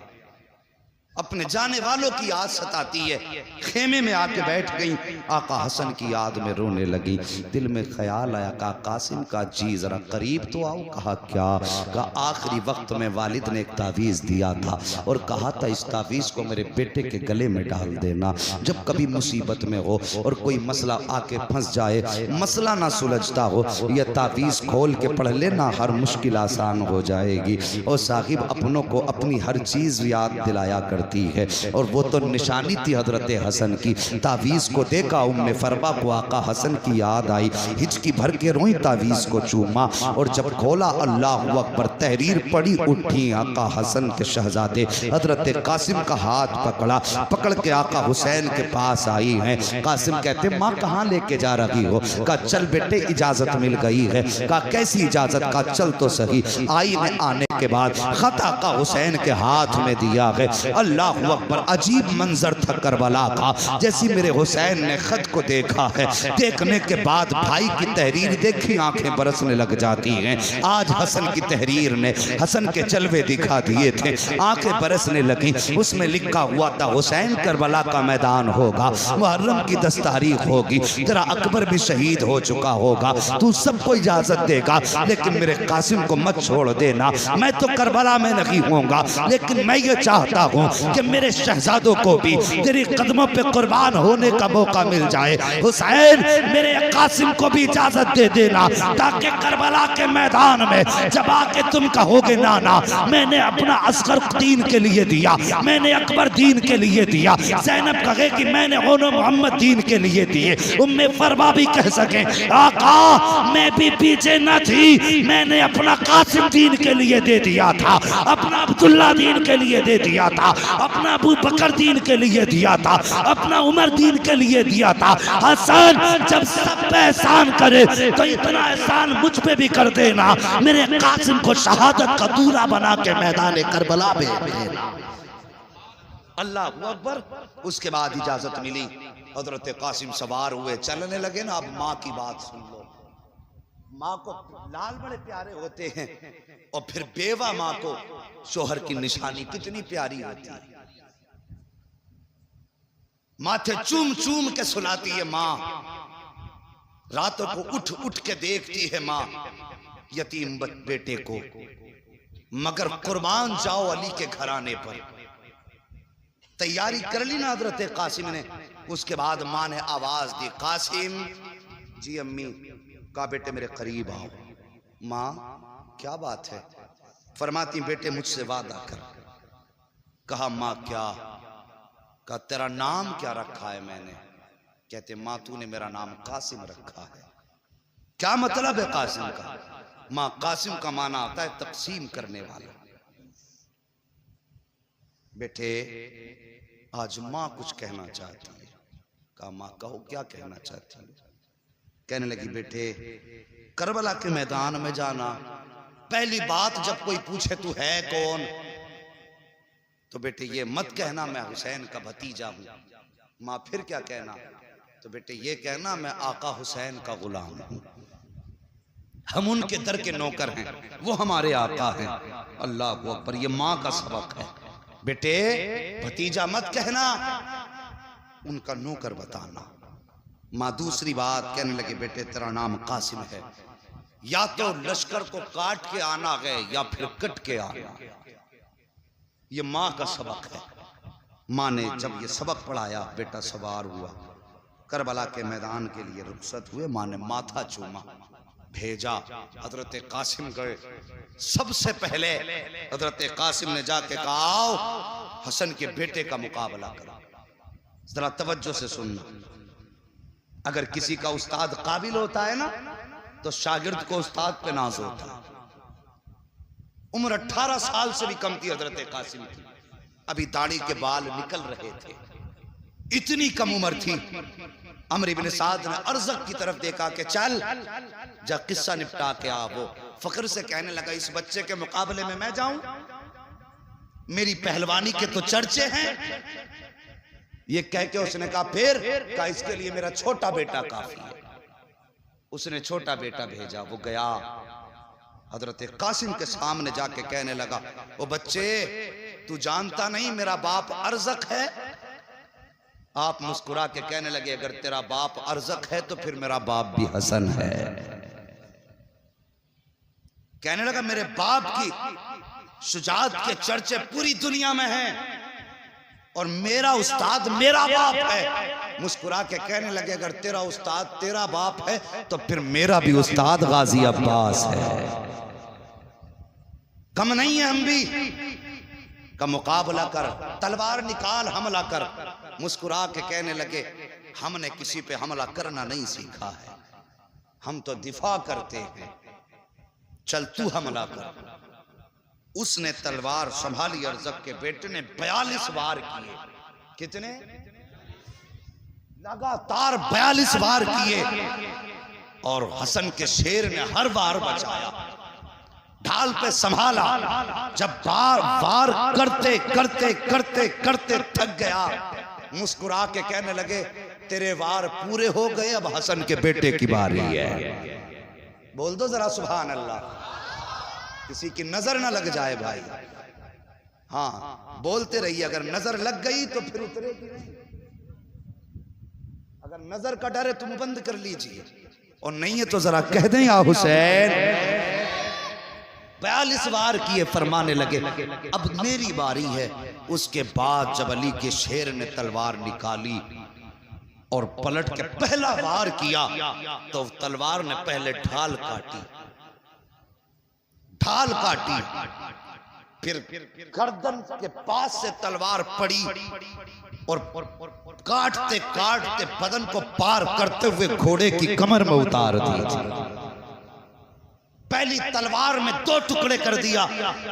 अपने जाने वालों की याद सताती है। खेमे में आके बैठ गई, आका हसन की याद में रोने लगी। दिल में ख्याल आया, कहा कासिम का जी जरा करीब तो आओ। कहा क्या? कहा आखिरी वक्त में वालिद ने एक तावीज़ दिया था और कहा था इस तावीज़ को मेरे बेटे के गले में डाल देना, जब कभी मुसीबत में हो और कोई मसला आके फंस जाए, मसला ना सुलझता हो, यह तावीज़ खोल के पढ़ लेना, हर मुश्किल आसान हो जाएगी। और साहिब अपनों को अपनी हर चीज़ याद दिलाया करती है, और वो तो निशानी थी हजरत हसन की। तावीज़ को देखा उम्मे फरवा को आका हसन की याद आई, हिचकी भर के रोई, तावीज़ को चूमा, और जब खोला अल्लाह अकबर, तहरीर पड़ी, उठी। आका हसन के शहजादे हजरत कासिम का हाथ पकड़ा, पकड़ के आका हुसैन के पास आई हैं। कासिम कहते माँ कहाँ लेके जा रही हो? कहा चल बेटे इजाजत मिल गई है। कहा कैसी इजाजत? का चल तो सही। आई ने आने के बाद खत आका हुसैन के हाथ में दिया है। अल्लाह अकबर, अजीब मंजर था करबला का। जैसी मेरे हुसैन ने खत को देखा है, देखने के बाद भाई की तहरीर देखी आंखें बरसने लग जाती हैं। आज हसन की तहरीर ने हसन के जलवे दिखा दिए थे, आंखें बरसने लगी। उसमें लिखा हुआ था हुसैन करबला का मैदान होगा, मुहर्रम की 10 तारीख होगी, तेरा अकबर भी शहीद हो चुका होगा, तू सबको इजाजत देगा, लेकिन मेरे कासिम को मत छोड़ देना। मैं तो करबला में नहीं होऊंगा, लेकिन मैं ये चाहता हूँ कि मेरे शहजादों को भी तेरी कदमों पे कुर्बान होने का मौका मिल जाए। हुसैन मेरे कासिम को भी इजाजत दे देना, ताकि करबला के मैदान में जब आके तुम कहोगे नाना मैंने अपना अस्कर दीन के लिए दिया, मैंने अकबर दीन के लिए दिया, ज़ैनब कहे कि मैंने ओनो मोहम्मद दीन के लिए दिए, उम्मे फरवा भी कह सके आका मैं भी पीछे न थी, मैंने अपना कासिम दीन के लिए दे दिया था, अपना अब्दुल्ला दीन के लिए दे दिया था, अपना अबू बकर दीन के लिए दिया था, अपना उमर दीन के लिए दिया था। हसन जब सब पे एहसान करे तो इतना एहसान मुझ पे भी कर देना, मेरे कासिम को शहादत का दूल्हा बना के मैदान करबला भेज देना। अल्लाह अकबर। उसके बाद इजाजत मिली, हजरत कासिम सवार हुए, चलने लगे ना। अब माँ की बात सुन लो, माँ को लाल बड़े प्यारे होते हैं, और फिर बेवा माँ को शोहर की निशानी कितनी प्यारी होती है। माथे चूम चूम के सुलाती है माँ, रातों को उठ उठ के देखती है माँ यतीम बेटे को, मगर कुर्बान जाओ अली के घराने पर। तैयारी कर ली ना हजरत कासिम ने। उसके बाद माँ ने आवाज दी, कासिम। जी अम्मी। कहा बेटे मेरे करीब आओ। माँ क्या बात है? फरमाती बेटे मुझसे वादा कर। कहा माँ क्या? कहा तेरा नाम क्या रखा है मैंने? कहते माँ तूने मेरा नाम कासिम रखा है। क्या मतलब है कासिम का? माँ कासिम का माना आता है तकसीम करने वाला। बेटे आज माँ कुछ कहना चाहती है। कहा माँ कहो क्या कहना चाहती है? कहने लगी बेटे करबला के मैदान में जाना, पहली बात जब कोई पूछे तू है कौन, तो बेटे ये मत कहना मैं हुसैन का भतीजा हूं। माँ फिर क्या कहना? तो बेटे ये कहना मैं आका हुसैन का गुलाम हूं, हम उनके दर के नौकर हैं, वो हमारे आका हैं। अल्लाह अकबर। ये माँ का सबक है। बेटे भतीजा मत कहना, उनका नौकर बताना। माँ दूसरी बात कहने लगे बेटे तेरा नाम कासिम है, या तो लश्कर को काट के आना है या फिर कट के आना। ये माँ का सबक है। माँ ने जब ये सबक पढ़ाया, बेटा सवार हुआ, करबला के मैदान के लिए रुखसत हुए। माँ ने माथा चूमा, भेजा। हजरत कासिम गए। सबसे पहले हजरत कासिम ने जाके कहा, आओ हसन के बेटे का मुकाबला करो। जरा तवज्जो से सुनना, अगर किसी का उस्ताद काबिल होता है ना, तो शागिर्द को उस्ताद पे नाज होता है। उम्र 18 साल से भी कम थी हजरत कासिम की, अभी दाढ़ी के बाल निकल रहे थे, इतनी कम उम्र थी। अमर इब्न साद ने अर्ज़क की तरफ देखा कि चल जा किस्सा निपटा के आ। वो फख्र से कहने लगा, इस बच्चे के मुकाबले में मैं जाऊं? मेरी पहलवानी के तो चर्चे हैं। ये कह के उसने कहा, फिर कहा, इसके लिए मेरा छोटा बेटा काफी है। उसने छोटा बेटा भेजा, वो गया हजरत कासिम के सामने जाके कहने लगा, ओ बच्चे, तू जानता नहीं मेरा बाप अर्ज़क है? आप मुस्कुरा के कहने लगे, अगर तेरा बाप अर्ज़क है तो फिर मेरा बाप भी हसन है। कहने लगा, मेरे बाप की शुजाअत के चर्चे पूरी दुनिया में हैं और मेरा उस्ताद मेरा बाप है। मुस्कुरा के कहने लगे, अगर तेरा उस्ताद तेरा बाप है तो फिर मेरा भी उस्ताद गाजी अब्बास है। कम नहीं है हम भी, का मुकाबला कर, तलवार निकाल, हमला कर। मुस्कुरा के कहने लगे, हमने किसी पे हमला करना नहीं सीखा है, हम तो दिफा करते हैं, चल तू हमला कर। उसने तलवार संभाली, अर्ज़क के बेटे ने 42 वार किए। कितने? लगातार 42 वार किए और हसन के शेर ने हर वार बचाया, ढाल पे संभाला। जब वार करते करते करते करते थक गया, मुस्कुरा के कहने लगे, तेरे वार पूरे हो गए, अब हसन के बेटे की बारी है। बोल दो जरा सुभान अल्लाह, किसी की नजर ना लग जाए भाई। हाँ, बोलते रहिए, अगर नजर लग गई तो फिर उतरेगी। अगर नजर का डर है तुम बंद कर लीजिए, और नहीं है तो जरा कह दें, या हुसैन। 42 वार किए, फरमाने लगे, अब मेरी बारी है। उसके बाद जब अली के शेर ने तलवार निकाली और पलट के पहला वार किया, तो तलवार ने पहले ढाल काटी, फिर गर्दन के पास से तलवार पड़ी और काटते काटते बदन को पार करते हुए घोड़े की कमर में उतार दी। पहली तलवार में 2 टुकड़े कर दिया,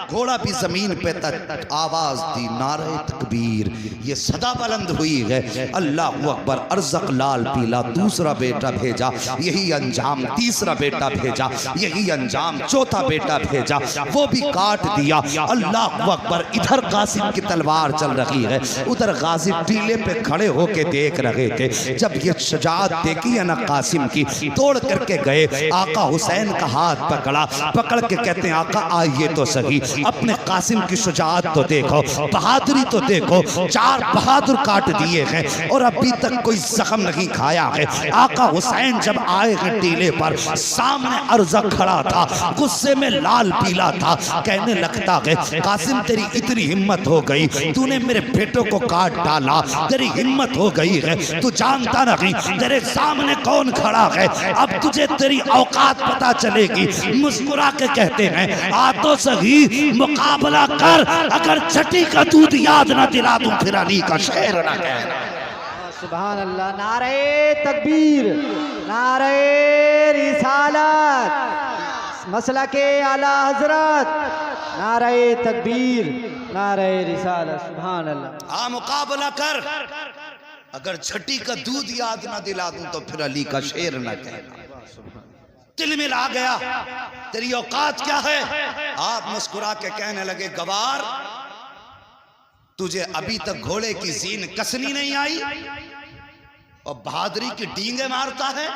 घोड़ा भी जमीन पे तक। आवाज दी, नारे तकबीर। ये सदा बुलंद हुई है, अल्लाहु अकबर। अर्ज़क लाल पीला दूसरा बेटा भेजा, यही अंजाम। तीसरा बेटा भेजा, यही अंजाम। चौथा बेटा भेजा, वो भी काट दिया। अल्लाहु अकबर। इधर कासिम की तलवार चल रही है, उधर गाजी टीले पे खड़े होके देख रहे थे। जब ये शुजाअत देखी है ना कासिम की, तोड़ करके गए, आका हुसैन का हाथ पकड़ के कहते हैं, आका आइए तो सही, अपने कासिम की शुजाअत तो देखो, बहादुरी तो देखो। 4 बहादुर काट दिए हैं और अभी तक कोई जख्म नहीं खाया है। आका हुसैन जब आए हैं टीले पर, सामने अर्ज़क खड़ा था, गुस्से में लाल पीला था। कहने लगता है, कासिम तेरी इतनी हिम्मत हो गई, तूने मेरे बेटों को काट डाला, तेरी हिम्मत हो गई है, तू जानता नहीं तेरे सामने कौन खड़ा है, अब तुझे तेरी औकात पता चलेगी। मुस्कुरा के कहते हैं, आ तो सही, मुकाबला कर, अगर छठी का दूध याद ना दिला दूं फिर अली का शेर ना कहना। सुभान अल्लाह। नारे तकबीर, नारे रिसालत, मसला के आला हजरत, नारे तकबीर, नारे रिसालत। सुभान अल्लाह। हाँ, मुकाबला कर, अगर छठी का दूध याद ना दिला दूं तो फिर अली का शेर ना कहना। दिल में आ गया, तेरी औकात क्या है? आप मुस्कुरा के कहने लगे, गवार, तुझे अभी तक घोड़े की जीन कसनी नहीं आई और बहादुरी की डींगे मारता है?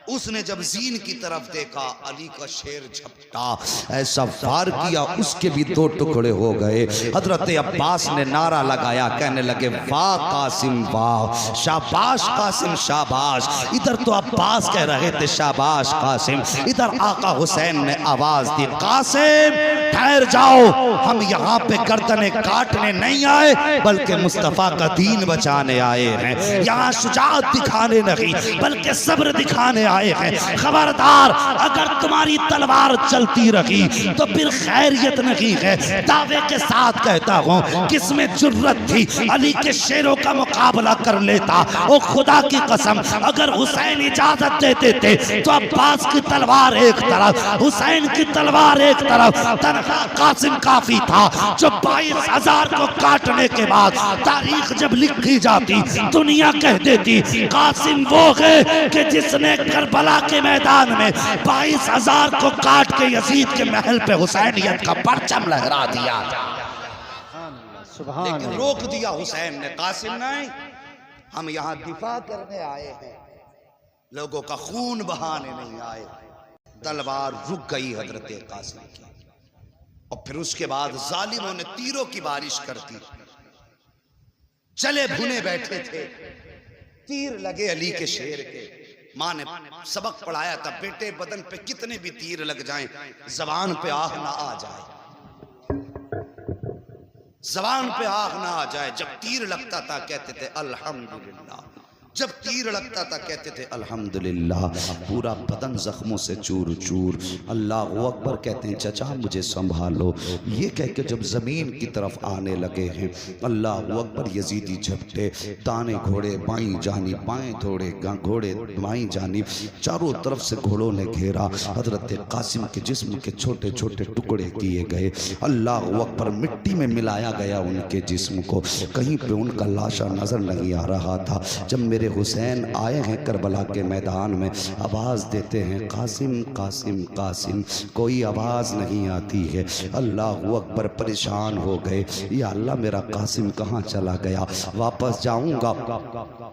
उसने जब जीन की तरफ देखा, अली का शेर झपटा, ऐसा वार किया उसके भी दो टुकड़े हो गए। हजरत अब्बास ने नारा लगाया, कहने लगे वाह कासिम वाह, शाबाश कासिम शाबाश। इधर तो अब्बास कह रहे थे शाबाश कासिम, इधर आका हुसैन ने आवाज दी, कासिम ठहर जाओ, हम यहाँ पे गर्दने काटने नहीं आए बल्कि मुस्तफा का दीन बचाने आए हैं। यहाँ शुजाअत दिखाने नहीं बल्कि सब्र दिखाने आए हैं। खबरदार, अगर तुम्हारी तलवार चलती रही तो फिर खैरियत नहीं है। दावे के साथ कहता हूँ, किसमें जुर्रत थी अली के शेरों का मुकाबला कर लेता। ओ खुदा की कसम, अगर हुसैन इजाजत देते थे तो अब्बास की तलवार एक तरफ, हुसैन की तलवार एक तरफ, तनहा कासिम काफी था जो 22,000 को काटने के बाद तारीख जब लिखी जाती दुनिया कह देती कासिम वो है कि जिसने करबला के मैदान में 22,000 को काट के यजीद के महल पे हुसैनियत का परचम लहरा दिया। लेकिन रोक दिया हुसैन ने, कासिम नहीं, हम यहाँ दिफा करने आए हैं, लोगों का खून बहाने नहीं आए। तलवार रुक गई हजरत कासिम की, और फिर उसके बाद जालिमों ने तीरों की बारिश कर दी। चले भुने बैठे थे, तीर लगे अली के शेर के। माँ ने सबक पढ़ाया था, बेटे बदन पे कितने भी तीर लग जाएं, जबान पे आह ना आ जाए, जबान पे आह ना आ जाए। जब तीर लगता था कहते थे अल्हम्दुलिल्लाह, जब तीर लगता था कहते थे अल्हम्दुलिल्लाह। पूरा बदन जख्मों से चूर चूर। अल्लाह अकबर कहते हैं, चचा मुझे संभालो। ये कह के जब जमीन की तरफ आने लगे हैं, अल्लाह अकबर, यजीदी झपटे, दाने घोड़े बाईं जानी, बाएं घोड़े बाईं जानी, चारों तरफ से घोड़ों ने घेरा। हजरत कासिम के जिस्म के छोटे छोटे टुकड़े किए गए। अल्लाह अकबर, मिट्टी में मिलाया गया उनके जिस्म को, कहीं पे उनका लाशा नजर नहीं आ रहा था। जब मेरे हुसैन आए हैं करबला के मैदान में, आवाज़ देते हैं कासिम कासिम कासिम, कोई आवाज़ नहीं आती है। अल्लाह अकबर परेशान हो गए, या अल्लाह मेरा कासिम कहाँ चला गया। वापस जाऊंगा,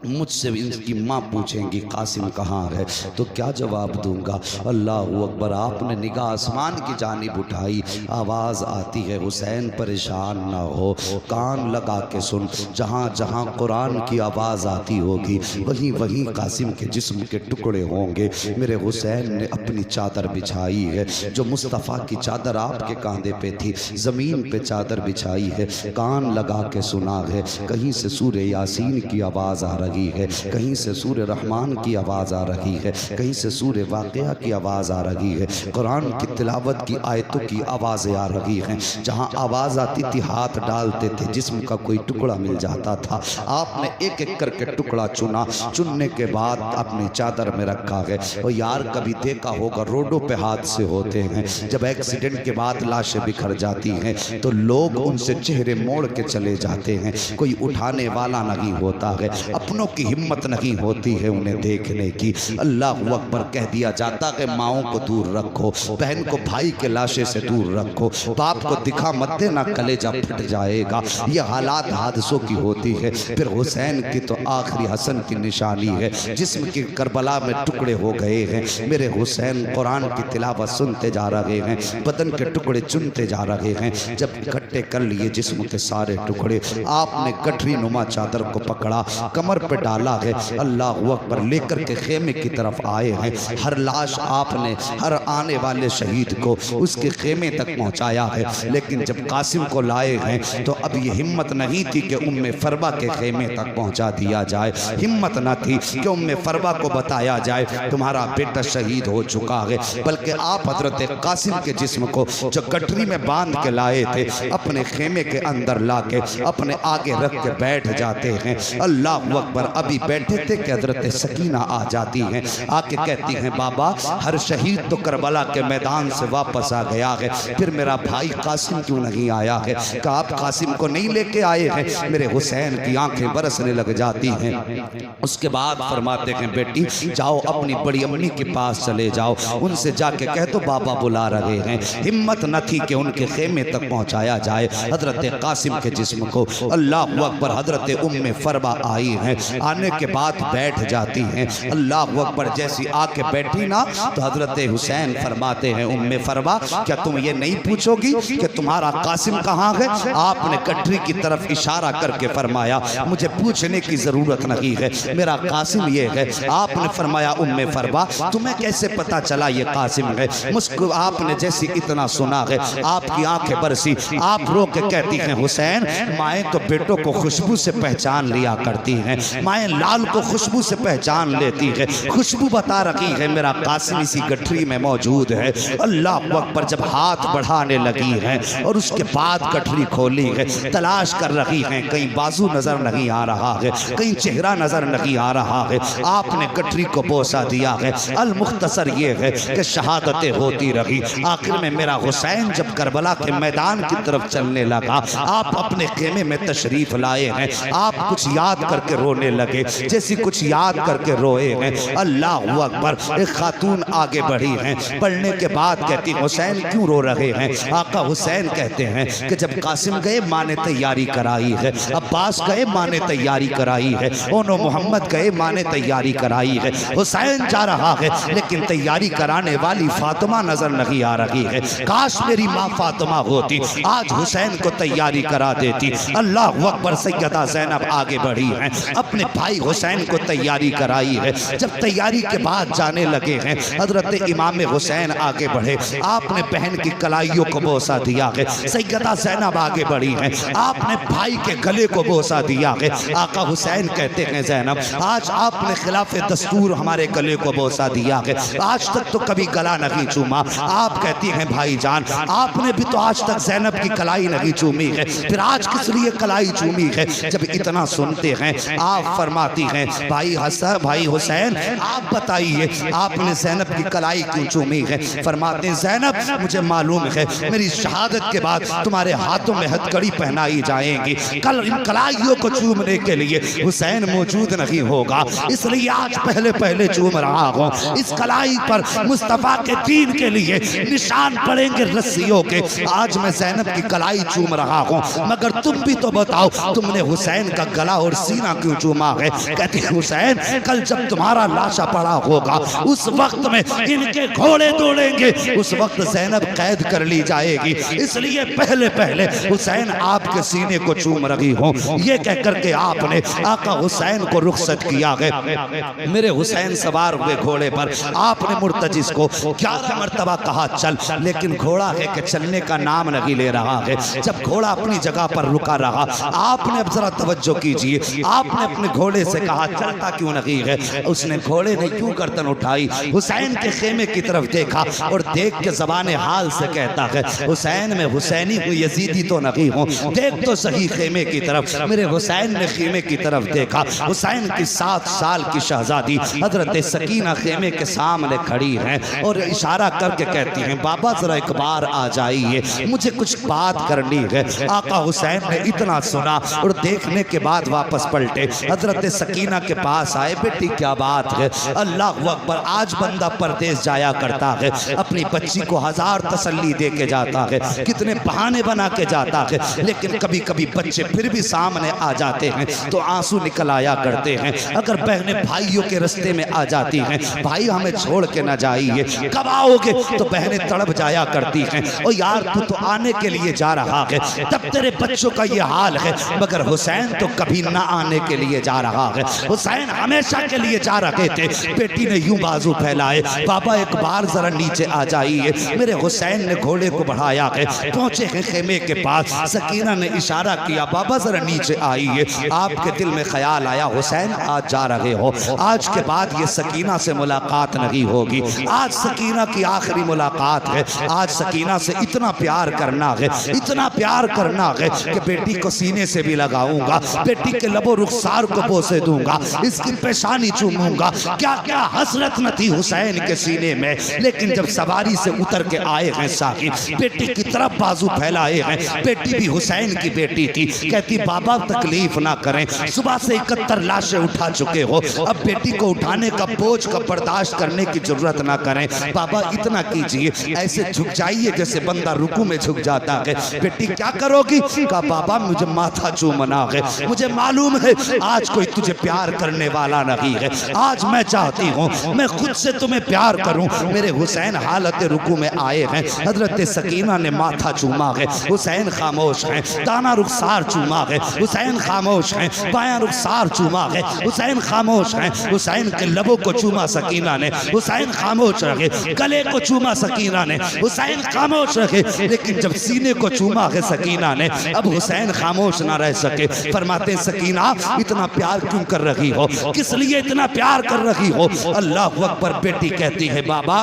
मुझसे इनकी माँ पूछेंगी कासिम कहाँ है, तो क्या जवाब दूंगा। अल्लाह अकबर, आपने निगाह आसमान की जानिब उठाई, आवाज़ आती है हुसैन परेशान ना हो, कान लगा के सुन, जहाँ जहाँ कुरान की आवाज़ आती होगी वहीं वहीं कासिम के जिस्म के टुकड़े होंगे। मेरे हुसैन ने अपनी चादर बिछाई है, जो मुस्तफ़ा की चादर आपके कांधे पे थी, ज़मीन पे चादर बिछाई है, कान लगा के सुना है। कहीं से सूरे यासीन की आवाज़ आ रही है, कहीं से सूरे रहमान की आवाज़ आ रही है, कहीं से सूरे वाक़िया की आवाज़ आ रही है, कुरान की तिलावत की आयतों की आवाज़ें आ रही हैं। जहाँ आवाज़ आती थी हाथ डालते थे, जिस्म का कोई टुकड़ा मिल जाता था। आपने एक एक करके टुकड़ा चुना, चुनने के बाद अपनी चादर में रखा है। और यार कभी देखा होगा रोडों पे हादसे होते हैं, जब एक्सीडेंट के बाद लाशें बिखर जाती हैं तो लोग उनसे चेहरे मोड़ के चले जाते हैं, कोई उठाने वाला नहीं होता है, अपनों की हिम्मत नहीं होती है उन्हें देखने की। अल्लाह अकबर, कह दिया जाता है माओं को दूर रखो, बहन को भाई के लाशे से दूर रखो, बाप को दिखा मत देना कलेजा फट जाएगा। ये हालात हादसों की होती है। फिर हुसैन की तो आखिरी हसन की निशानी है, जिस्म के करबला में टुकड़े हो गए हैं। मेरे हुसैन कुरान की तिलावत सुनते जा रहे हैं, बदन के टुकड़े चुनते जा रहे हैं। जब इकट्ठे कर लिए जिस्म के सारे टुकड़े, आपने गठरी नुमा चादर को पकड़ा, कमर पे डाला है। अल्लाह अकबर, लेकर के खेमे की तरफ आए हैं। हर लाश आपने हर आने वाले शहीद को उसके खेमे तक पहुंचाया है। लेकिन जब कासिम को लाए हैं तो अब ये हिम्मत नहीं थी कि उम्मे फरबा के खेमे तक पहुंचा दिया जाए, हिम्मत न थी कि उम्मे फरबा को बताया जाए तुम्हारा बेटा शहीद हो चुका है। बल्कि आप हजरत कासिम के जिस्म को जो गठरी में बांध के लाए थे, अपने खेमे के अंदर ला के अपने आगे रख के बैठ जाते हैं। अल्लाह अकबर, अभी बैठे थे कि हजरत सकीना आ जाती हैं, आके कहती हैं बाबा, हर शहीद तो करबला के मैदान से वापस आ गया है, फिर मेरा भाई कासिम क्यों नहीं आया है? कि आप कासिम को नहीं लेके आए हैं। मेरे हुसैन की आंखें बरसने लग जाती हैं। उसके बाद फरमाते हैं बेटी जाओ अपनी बड़ी अम्मी के पास चले जाओ, उनसे जाके कह दो बाबा बुला रहे हैं। हिम्मत न थी कि उनके खेमे तक पहुंचाया जाए हजरत कासिम के जिस्म को। अल्लाह अकबर, हजरत उम्मे फरवा आई हैं, आने के बाद बैठ जाती हैं। अल्लाह अकबर, जैसी आके बैठी ना तो हजरत हुसैन फरमाते हैं उम्मे फरवा क्या तुम ये नहीं पूछोगी कि तुम्हारा कासिम कहाँ है? आपने कटरी की तरफ इशारा करके फरमाया मुझे पूछने की जरूरत नहीं है, मेरा कासिम ये है। आपने फरमाया उम्मे फरवा तुम्हें कैसे पता चला ये कासिम है? मुस्कुरा, आपने जैसी इतना सुना है आपकी आंखें बरसी, आप रो के कहती हैं हुसैन माएँ तो बेटों को खुशबू से पहचान लिया करती हैं, माएँ लाल को खुशबू से पहचान लेती है, खुशबू बता रही है मेरा कासिम इसी गठरी में मौजूद है। अल्लाह अकबर, जब हाथ बढ़ाने लगी है और उसके बाद गठरी खोली है, तलाश कर रही है, कहीं बाजू नजर नहीं आ रहा है, कहीं चेहरा नजर नहीं आ रहा है। आपने गठरी को बोसा दिया है। अल मुख्तसर ये है कि शहादतें होती रही, आखिर में मेरा हुसैन जब करबला के मैदान की तरफ चलने लगा, आप अपने खेमे में तशरीफ लाए हैं, आप कुछ याद करके रोने लगे, जैसी कुछ याद करके रोए हैं। अल्लाह अकबर, एक खातून आगे बढ़ी हैं, पढ़ने के बाद कहती हुसैन क्यों रो रहे हैं? आका हुसैन कहते हैं कि जब कासिम गए माँ ने तैयारी कराई है, अब्बास गए माँ ने तैयारी कराई है, ओनो मोहम्मद गए माँ ने तैयारी कराई है, हुसैन जा रहा है लेकिन तैयारी कराने वाली फातिमा नजर नहीं आ रही है। काश मेरी माँ फातिमा होती, आज हुसैन को तैयारी करा देती। अल्लाह अकबर, सैयदा ज़ैनब आगे बढ़ी हैं, अपने भाई हुसैन को तैयारी कराई है। जब तैयारी के बाद जाने लगे हैं, हजरत इमाम हुसैन आगे बढ़े, आपने बहन की कलाइयों को बोसा दिया है। सैयदा ज़ैनब आगे बढ़ी हैं, आपने भाई के गले को बोसा दिया है। आका हुसैन कहते हैं ज़ैनब आज आपने खिलाफ दस्तूर हमारे गले को बोसा दिया है, आज तक तो कभी गला नहीं चूमा। आप कहती हैं भाईजान आपने भी तो आज तक ज़ैनब की कलाई नहीं चूमी है, फिर आज किस लिए कलाई चूमी है? जब इतना सुनते हैं आप फरमाती हैं भाई हसन, भाई हुसैन आप बताइए आपने ज़ैनब की कलाई क्यों चूमी है? फरमाते हैं ज़ैनब मुझे मालूम है मेरी शहादत के बाद तुम्हारे हाथों में हथकड़ी पहनाई जाएगी, कल इन कलाइयों को चूमने के लिए हुसैन मौजूद नहीं होगा, इसलिए आज पहले पहले चूम रहा हूँ। इस कलाई पर मुस्तफा के दीन के लिए निशान पड़ेंगे रस्सियों के, आज मैं ज़ैनब की कलाई चूम रहा हूँ। मगर तुम भी तो बताओ तुमने हुसैन का गला और सीना क्यों चूमा है? कहते हैं हुसैन कल जब तुम्हारा लाशा पड़ा होगा उस वक्त में इनके घोड़े दौड़ेंगे, उस वक्त ज़ैनब कैद कर ली जाएगी, इसलिए पहले पहले हुसैन आपके सीने को चूम रही हूँ। ये कह करके आपने आका हुसैन को रुखसत किया है। मेरे हुसैन सवार हुए घोड़े पर, आपने मुर्तजिस को 11 मरतबा कहा चल, लेकिन घोड़ा है कि चलने का नाम नहीं ले रहा है। जब घोड़ा अपनी जगह पर रुका रहा, आपने अब जरा तवज्जो कीजिए, आपने अपने घोड़े से कहा चलता क्यों नहीं है? उसने घोड़े ने क्यों गर्दन उठाई, हुसैन के खेमे की तरफ देखा और देख के ज़बान हाल से कहता है हुसैन में हुसैनी हूँ, यजीदी तो नहीं हूँ, देख तो सही खेमे की तरफ। मेरे हुसैन ने खेमे की तरफ देखा, हुसैन की 7 साल की शहजादी हजरत सकीना खेमे के सामने खड़ी हैं और इशारा करके कहती हैं बाबा जरा एक बार आ जाइए, मुझे कुछ बात करनी है। आका हुसैन ने इतना सुना और देखने के बाद वापस पलटे, हजरत सकीना के पास आए, बेटी क्या बात है? अल्लाह अकबर, आज बंदा परदेश जाया करता है, अपनी बच्ची को 1000 तसल्ली दे के जाता है, कितने बहाने बना के जाता है, लेकिन कभी कभी बच्चे फिर भी सामने आ जाते हैं तो आंसू निकल आया करते हैं। अगर बहनें भाइयों के रास्ते में आ जाती हैं, भाई हमें छोड़ के ना जाइए, कब आओगे? तो बहनें तड़प जाया करती हैं, और यार तू तो आने के लिए जा रहा है, तब तेरे बच्चों का ये हाल है। मगर हुसैन तो कभी ना आने के लिए जा रहा है, हुसैन हमेशा के लिए जा रहे थे। बेटी ने यूं बाजू फैलाए, बाबा एक बार जरा नीचे आ जाइए। मेरे हुसैन ने घोड़े को बढ़ाया है, पहुंचे हैं खेमे के पास, सकीना ने इशारा किया बाबा जरा नीचे आइए। आपके दिल में ख्याल आया हुसैन आज जा रहे हो, आज के बाद ये सकीना से मुलाकात नहीं होगी, आज सकीना की आखिरी मुलाकात है, आज सकीना से इतना प्यार करना है, इतना प्यार करना है कि बेटी को सीने से भी लगाऊंगा, बेटी के लबो रुखसार को बोसे दूंगा, इसकी पेशानी चूमूंगा। क्या क्या हसरत न थी हुसैन के सीने में। लेकिन जब सवारी से उतर के आए हैं साहिब, बेटी की तरफ बाजू फैलाए हैं, बेटी भी हुसैन की बेटी थी, कहती बाबा तकलीफ ना करें, सुबह से 71 बार लाशें उठा चुके हो, अब बेटी को उठाने का बोझ का बर्दाश्त करने की जरूरत ना करें। बाबा इतना कीजिए, ऐसे झुक जाइए जैसे बंदा रुकू में झुक जाता है। बेटी क्या करोगी? कहा बाबा मुझे माथा चूमना है, मुझे मालूम है आज कोई तुझे प्यार करने वाला नहीं है, आज मैं चाहती हूँ मैं खुद से तुम्हें प्यार करूँ। मेरे हुसैन हालत रुकू में आए हैं, हजरत सकीना ने माथा चूमा है, हुसैन खामोश हैं, दाना रुखसार चूमा है, हुसैन खामोश हैं, बायां रुखसार चूमा है, हुसैन खामोश हैं, हुसैन के लबों को चूमा सकीना ने, हुसैन खामोश रहे, गले को चूमा सकीना ने, हुसैन खामोश रहे, लेकिन जब सीने को चूमा है सकीना ने, अब हुसैन खामोश ना रह सके। फरमाते सकीना इतना प्यार क्यों कर रही हो, किस लिए इतना प्यार कर रही हो? अल्लाह अकबर। बेटी कहती है बाबा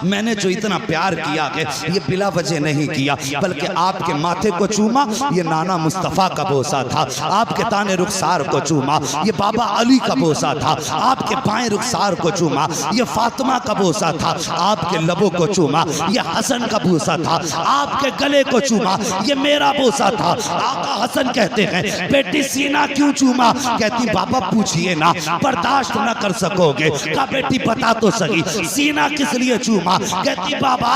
मैंने जो इतना प्यार किया है ये बिला वजह नहीं किया, बल्कि आपके माथे को चूमा ये नाना मुस्तफ़ा का बोसा था, आपके ताने रुखसार को चूमा ये बाबा अली का बोसा था, आपके बाएं रुखसार को चूमा ये फातिमा का बोसा था, आपके लबों को चूमा ये हसन का बोसा था, आपके गले को चूमा ये मेरा बोसा था। आका हसन कहते हैं बेटी सीना क्यों चूमा? कहती बाबा पूछिए ना, बर्दाश्त न कर सकोगे। कहा बेटी बता तो सही सीना किस लिए चूमा? कहती बाबा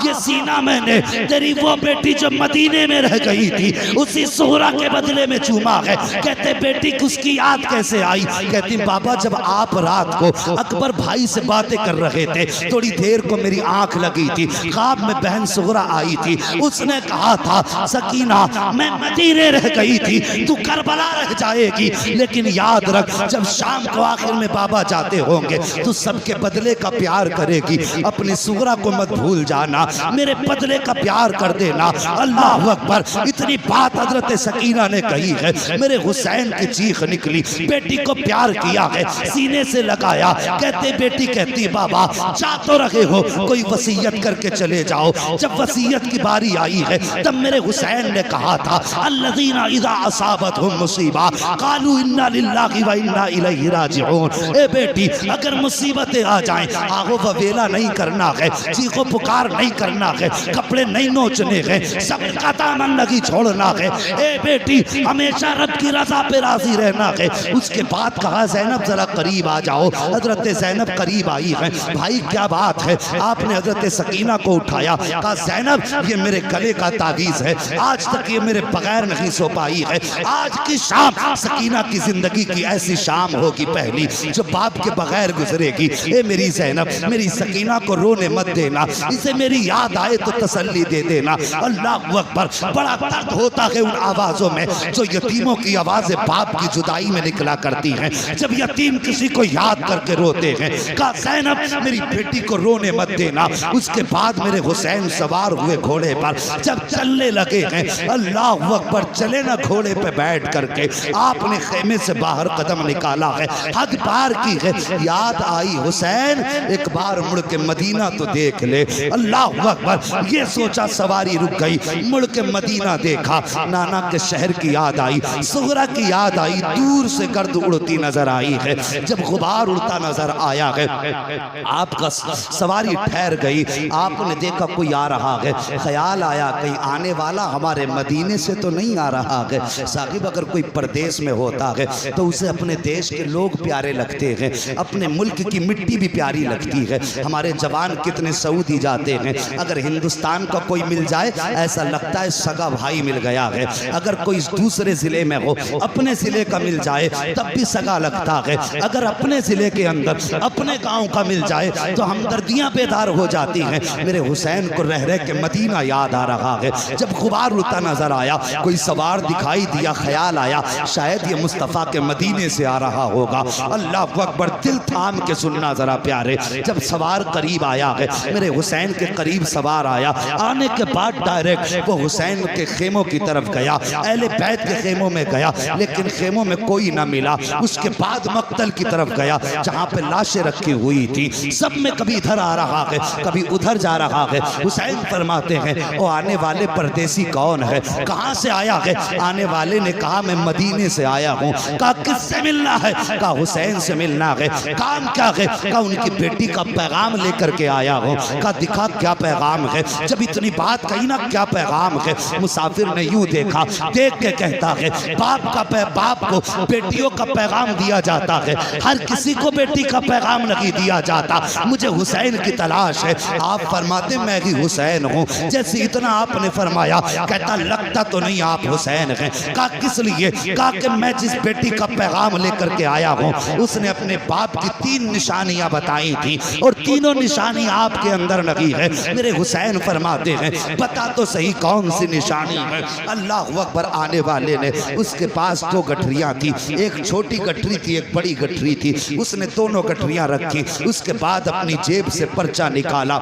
ये सीना मैंने तेरी वो बेटी जो मदीने में रह गई थी उसी सोहरा के बदले में चूमा है। कहते बेटी उसकी याद कैसे आई? कहती बाबा जब आप रात को अकबर भाई से बातें कर रहे थे थोड़ी देर को मेरी आंख लगी थी, ख्वाब में बहन सोहरा आई थी, उसने कहा था सकीना मैं मदीने रह गई थी, तू करबला रह जाएगी, लेकिन याद रख जब शाम को आखिर में बाबा जाते होंगे तो सबके बदले का प्यार करेगी, अपनी सुगरा को मत भूल जाना, मेरे बदले का प्यार कर देना। अल्लाह अकबर। इतनी बात हजरत सकीना ने कही है, मेरे हुसैन की चीख निकली, बेटी को प्यार किया है, सीने से लगाया। कहते बेटी कहती बाबा जा तो रहे हो, कोई वसीयत करके चले जाओ। जब वसीयत की बारी आई है तब मेरे हुसैन ने कहा था अल्लज़ीना इज़ा असाबतहुम मुसीबा क़ालू इन्ना लिल्लाहि व इन्ना इलैहि राजिऊन। ए बेटी अगर मुसीबतें आ जाएं आगो ववेला नहीं करना है, चीखो पुकार नहीं करना है, कपड़े नहीं नोचने हैं, सब का दामन नहीं छोड़ना है। ए बेटी हमेशा रब की रजा पे राजी रहना है। उसके बाद कहा ज़ैनब जरा करीब आ जाओ। हजरत ज़ैनब करीब आई है। भाई क्या बात है? आपने हजरत सकीना को उठाया, कहा ज़ैनब ये मेरे गले का तावीज़ है, आज तक ये मेरे बगैर नहीं सो पाई है, आज की शाम सकीना की जिंदगी की ऐसी शाम होगी पहली जो बाप के बगैर गुजरेगी। ए मेरी ज़ैनब मेरी सकीना को रोने मत देना, इसे मेरी याद आए तो तसल्ली दे देना। अल्लाह अकबर। बड़ा दर्द होता है उन आवाज़ों में जो यतीमों की आवाज़ें बाप की जुदाई में निकला करती हैं, जब यतीम किसी को याद करके रोते हैं। कहा ज़ैनब मेरी बेटी को रोने मत देना। उसके बाद मेरे हुसैन सवार हुए घोड़े पर, जब चलने लगे हैं अल्लाह अकबर, चले ना घोड़े पे बैठ करके आपने खेमे से बाहर कदम निकाला है, हद पार की है, याद आई हुसैन एक बार मुड़ के मदीना तो देख ले। अल्लाह अकबर। ये सोचा सवारी रुक गई, मुड़ के मदीना देखा, नाना के शहर की याद आई, सुगरा की याद आई, दूर से गर्द उड़ती नजर आई है। जब गुबार उड़ता नजर आया है आपका सवारी ठहर गई, आपने देखा कोई आ रहा है, ख्याल आया कहीं आने वाला हमारे मदीने से तो नहीं आ रहा है। साहिब अगर कोई परदेश में होता है तो उसे अपने देश के लोग प्यारे लगते हैं, अपने मुल्क की मिट्टी भी प्यारी लगती है। हमारे जवान कितने सऊदी जाते हैं, अगर हिंदुस्तान का कोई मिल जाए ऐसा लगता है सगा भाई मिल गया है। अगर कोई दूसरे जिले में हो अपने जिले का मिल जाए तब भी सगा लगता है। अगर अपने जिले के अंदर अपने गांव का मिल जाए तो हमदर्दियां बेदार हो जाती हैं। मेरे हुसैन को रह रह के मदीना याद आ रहा है। जब गुबार उड़ता नजर आया, कोई सवार दिखाई दिया, ख्याल आया शायद ये मुस्तफ़ा के मदीने से आ रहा होगा। अल्लाह अकबर। दिल थाम के सुनना जरा प्यारे, जब सवार करीब आया है, मेरे हुसैन के करीब सवार आया, आने के बाद डायरेक्ट वो हुसैन के खेमों की तरफ गया, अहले बैत के खेमों में गया, लेकिन खेमों में कोई ना मिला। उसके बाद मक्तल की तरफ गया जहाँ पे लाशें रखी हुई थी, सब में कभी इधर आ रहा है कभी उधर जा रहा है। हुसैन फरमाते हैं वो आने वाले परदेसी कौन है, कहाँ से आया है? आने वाले ने कहा मैं मदीने से आया हूँ। कहा किससे मिलना है? कहा हुसैन से मिलना है। काम क्या है? कहा उनकी बेटी का पैगाम लेकर के आया हूँ। कहा दिखा क्या पैगाम है? जब इतनी बात कही ना क्या पैगाम है, मुसाफिर ने यूं देखा, देख के कहता है बाप को बेटियों का पैगाम दिया जाता है, हर किसी को बेटी का पैगाम नहीं दिया जाता। मुझे हुसैन की तलाश है। आप फरमाते मैं ही हुसैन हूँ। जैसे इतना आपने फरमाया, कहता लगता तो नहीं आप हुसैन हैं। कहा किस लिए? कहा कि मैं जिस बेटी का पैगाम लेकर के आया हूँ उसने अपने बाप की 3 निशानियां बताई थी और तीनों निशानी आपके अंदर लगी है। मेरे हुसैन फरमाते हैं बता तो सही कौन सी निशानी है। अल्लाह अकबर। आने वाले ने, उसके पास 2 गठरियां थी, एक छोटी गठरी थी एक बड़ी गठरी थी। उसने दोनों गठरियां रखी, उसके बाद अपनी जेब से पर्चा निकाला।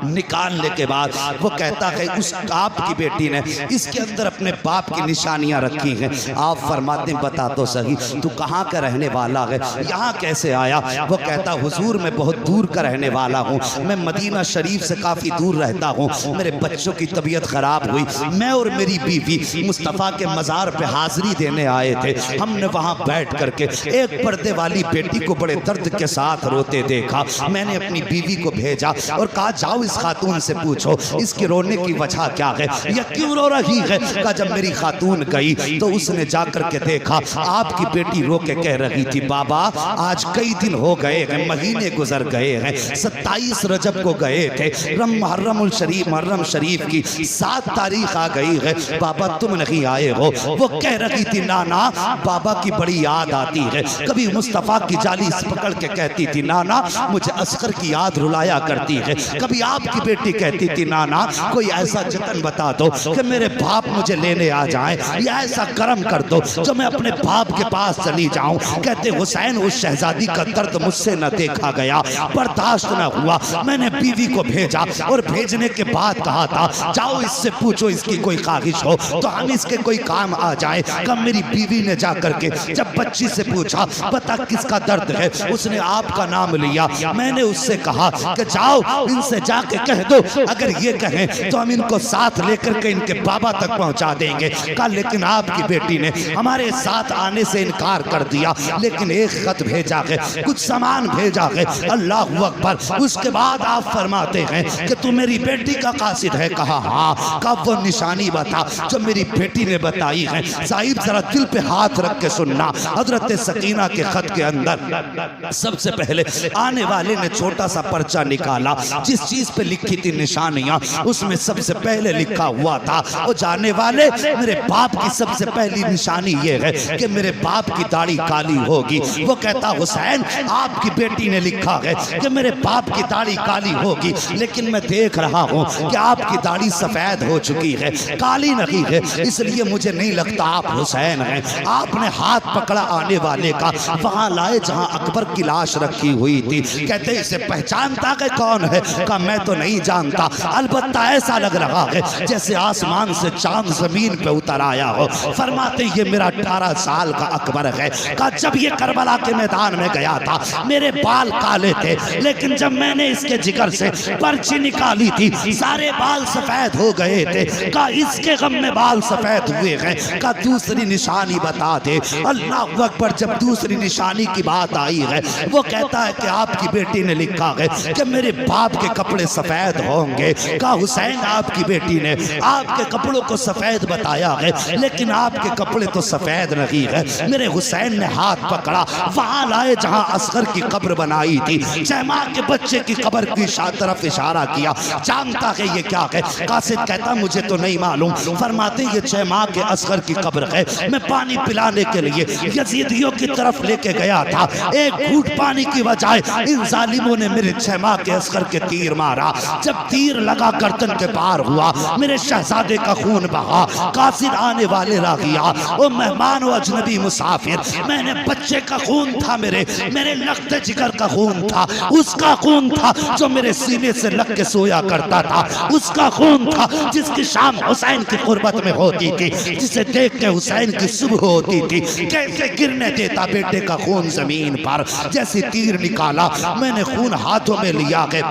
निकालने के बाद वो कहता है उस आपकी बेटी ने इसके अंदर अपने बाप की निशानियां रखी हैं। आप फरमाते बता तो सही तू कहाँ का रहने वाला है, यहाँ कैसे आया? वो कहता हुजूर मैं बहुत दूर का रहने वाला हूँ, मैं मदीना शरीफ से काफ़ी दूर रहता हूँ। मेरे बच्चों की तबीयत खराब हुई, मैं और मेरी बीवी मुस्तफ़ा के मज़ार पे हाजिरी देने आए थे। हमने वहाँ बैठ करके एक पर्दे वाली बेटी को बड़े दर्द के साथ रोते देखा। मैंने अपनी बीवी को भेजा और कहा जाओ इस खातून से पूछो इसके रोने की वजह क्या है, यह क्यों रो रही है। कहा जब मेरी खातून गई तो उसने जाकर के देखा आपकी बेटी रो के कह रही थी बाबा आज कई दिन हो गए हैं, महीने गुजर गए हैं, 27 रजब को गए थे, मुहर्रम शरीफ की 7 तारीख आ गई है, बाबा तुम नहीं आए हो। वो कह रही थी नाना बाबा की बड़ी याद आती है। कभी मुस्तफ़ा की जाली पकड़ के कहती थी नाना मुझे असगर की याद रुलाया करती है। कभी आपकी बेटी कहती थी नाना कोई ऐसा जतन बता दो कि मेरे बाप मुझे लेने आ जाएं, या ऐसा करम कर दो जो मैं अपने बाप के पास चली जाऊं। कहते हुसैन उस शहजादी का दर्द मुझसे न देखा गया, बर्दाश्त न हुआ। मैंने बीवी को भेजा और भेजने के बाद कहा था जाओ इससे पूछो इसकी कोई ख्वाहिश हो तो हम इसके कोई काम आ जाए। कब मेरी बीवी ने जाकर के जब बच्ची से पूछा बता किसका दर्द है, उसने आपका नाम लिया। मैंने उससे कहा कि जाओ इनसे जाके कह दो अगर ये कहें तो हम इनको साथ लेकर के इनके बाबा तक पहुंचा देंगे। कहा लेकिन आपकी बेटी ने हमारे साथ आने से इनकार कर दिया, लेकिन एक खत भेजा है, कुछ सामान भेजा है। अल्लाह अकबर। उसके बाद आप फरमाते हैं कि तू मेरी बेटी का कासिद है? कहा हाँ। कब वो निशानी बता जो मेरी बेटी ने बताई है। साहिब जरा दिल पे हाथ रख के सुनना। हजरत सकीना के खत के अंदर सबसे पहले आने वाले ने छोटा सा पर्चा निकाला, जिस चीज पे लिखी थी निशानियां उसमें सबसे पहले लिखा हुआ था वो जाने वाले मेरे बाप की सबसे पहली निशानी ये है कि मेरे बाप की दाढ़ी काली होगी। वो कहता हुसैन आपकी बेटी ने लिखा है कि मेरे बाप की दाढ़ी काली होगी, लेकिन मैं देख रहा हूँ कि आपकी दाढ़ी सफेद हो चुकी है, काली नहीं है, इसलिए मुझे नहीं लगता आप हुसैन हैं। आपने हाथ पकड़ा आने वाले का, वहां लाए जहां अकबर की लाश रखी हुई थी। कहते इसे पहचानता कि कौन है? का मैं तो नहीं जानता, अलबत्ता ऐसा लग रहा है जैसे आसमान से चांद जमीन पे उतर आया हो। फरमाते ये मेरा 18 साल का अकबर है। का जब ये करबला के मैदान में गया था मेरे बाल काले थे, लेकिन जब मैंने इसके जिगर से पर्ची निकाली थी सारे बाल सफेद हो गए थे। का इसके गम में बाल सफेद हुए हैं। का दूसरी निशानी बता दे। अल्लाह अकबर। जब दूसरी निशानी की बात आई है वो कहता है कि आपकी बेटी ने लिखा है कि मेरे बाप के कपड़े सफेद होंगे। का हुसैन आपकी बेटी ने आपके कपड़ों को सफेद बताया है, लेकिन आपके कपड़े तो सफेद नहीं है। मेरे हुसैन ने हाथ पकड़ा, वहां लाए जहां असगर की कब्र बनाई थी, जैमा के बच्चे की कब्र की तरफ इशारा किया। जानता है ये क्या है? कासिद कहता मुझे तो नहीं मालूम। फरमाते ये जैमा के असगर की कब्र है। मैं पानी पिलाने के लिए यजीदियों की तरफ लेके गया था, एक घूंट पानी की बजाय इन जालिमों ने मेरे जैमा के असगर के तीर मारा। जब तीर लगा गर्दन के पार हुआ, मेरे शहजादे का खून बहा। कासिद आने वाले रागिया ओ मेहमान व अजनबी मुसाफिर, मैंने बच्चे का खून था, मेरे लगते जिगर का खून था, उसका खून था जो मेरे सीने से लग के सोया करता था, उसका खून था जिसकी शाम हुसैन की कुर्बत में होती थी, जिसे देख के हुसैन की सुबह होती थी। कैसे गिरने देता बेटे का खून जमीन पर। जैसे तीर निकाला मैंने खून हाथों में लिया है।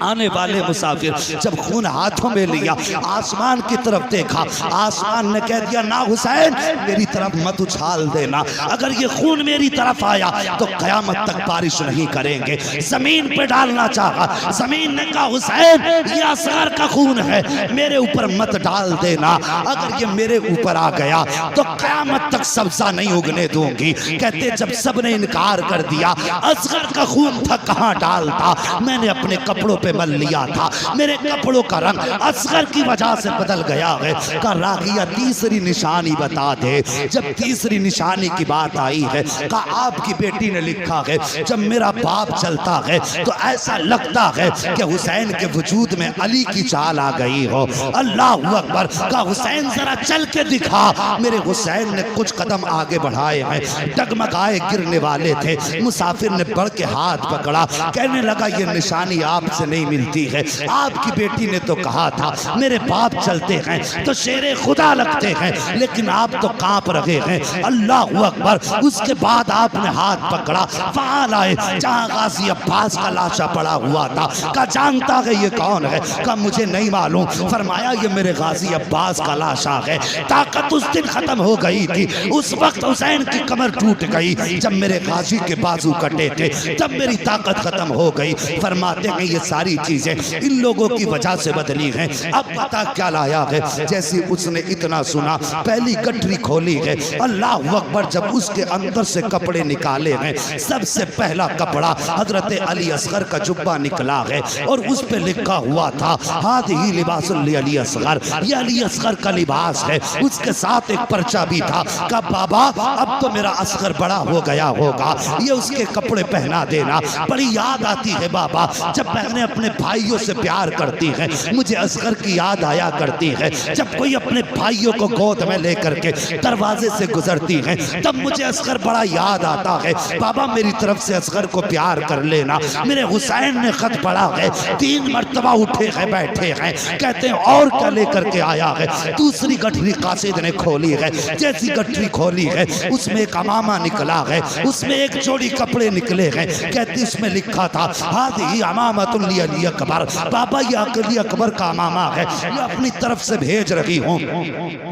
आने वाले मुसाफिर जब खून हाथों में लिया आसमान की तरफ देखा, आसमान ने कह दिया ना हुसैन मेरी तरफ मत उछाल देना, अगर ये खून मेरी तरफ आया तो कयामत तक बारिश नहीं करेंगे। जमीन पे डालना चाहा, जमीन ने कहा हुसैन ये असगर का खून है, मेरे ऊपर मत डाल देना, अगर ये मेरे ऊपर आ गया तो कयामत तक तक सब्जा नहीं उगने दूंगी। कहते जब सबने इनकार कर दिया, असगर का खून था कहाँ डालता, मैंने अपने कपड़ों पे मल लिया था, मेरे कपड़ों का रंग असगर की वजह से बदल गया है। का रागिया तीसरी निशानी बता दे। जब तीसरी निशानी की बात आई है, का आपकी बेटी ने लिखा है, जब मेरा बाप चलता है तो ऐसा लगता है कि हुसैन के वजूद में अली की चाल आ गई हो। अल्लाह अकबर। का हुसैन जरा चल के दिखा। मेरे हुसैन ने कुछ कदम आगे बढ़ाए हैं, डगमगाए गिरने वाले थे। मुसाफिर ने बढ़ के हाथ पकड़ा, कहने लगा ये निशानी आपसे नहीं मिलती है। आपकी बेटी ने तो कहा था मेरे बाप चलते हैं तो शेरे खुदा लगते हैं, लेकिन आप तो कांप रहे हैं। अल्लाह अकबर। उसके बाद आपने हाथ पकड़ा, वहां लाए जहां गाजी अब्बास का लाशा पड़ा हुआ था। का जानता है ये कौन है? का मुझे नहीं मालूम। फरमाया ये मेरे गाजी अब्बास का लाशा है। ताकत उस दिन खत्म हो गई थी, उस वक्त हुसैन की कमर टूट गई जब मेरे गाजी के बाजू कटे थे, तब मेरी ताकत खत्म हो गई। फरमाते हैं ये सारी चीजें इन लोगों की वजह से बदली हैं। अब पता क्या लाया है? जैसे उसने इतना सुना, पहली गठरी खोली है, अल्लाह अकबर। जब उसके अंदर से कपड़े निकाले हैं, सबसे पहला कपड़ा हजरत अली असगर का जुब्बा निकला है और उस पे लिखा हुआ था हादिही लिबासुल अली असगर, ये अली असगर का लिबास है। उसके साथ एक पर्चा भी था का बाबा अब तो मेरा असगर बड़ा हो गया होगा, ये उसके कपड़े पहना देना। बड़ी याद आती है बाबा, जब बहनें अपने भाइयों से प्यार करती हैं, मुझे असगर की याद आया करती है। जब कोई अपने भाइयों को गोद में लेकर के दरवाजे से गुजरती है, तब मुझे असगर बड़ा याद आता है। बाबा मेरी तरफ से असगर को प्यार कर लेना। मेरे हुसैन ने खत पढ़ा है, 3 मरतबा उठे हैं बैठे हैं। कहते हैं और क्या लेकर के आया है? दूसरी गठरी कासिद ने खोली है। जैसी गठरी खोली है उसमें एक अमामा निकला है, उसमें एक जोड़ी कपड़े निकले हैं। कहते उसमें लिखा था हादिही अमामतुल अली अकबर, बाबा ये अली अकबर का अमामा है, ये अपनी तरफ से भेज रही हूँ।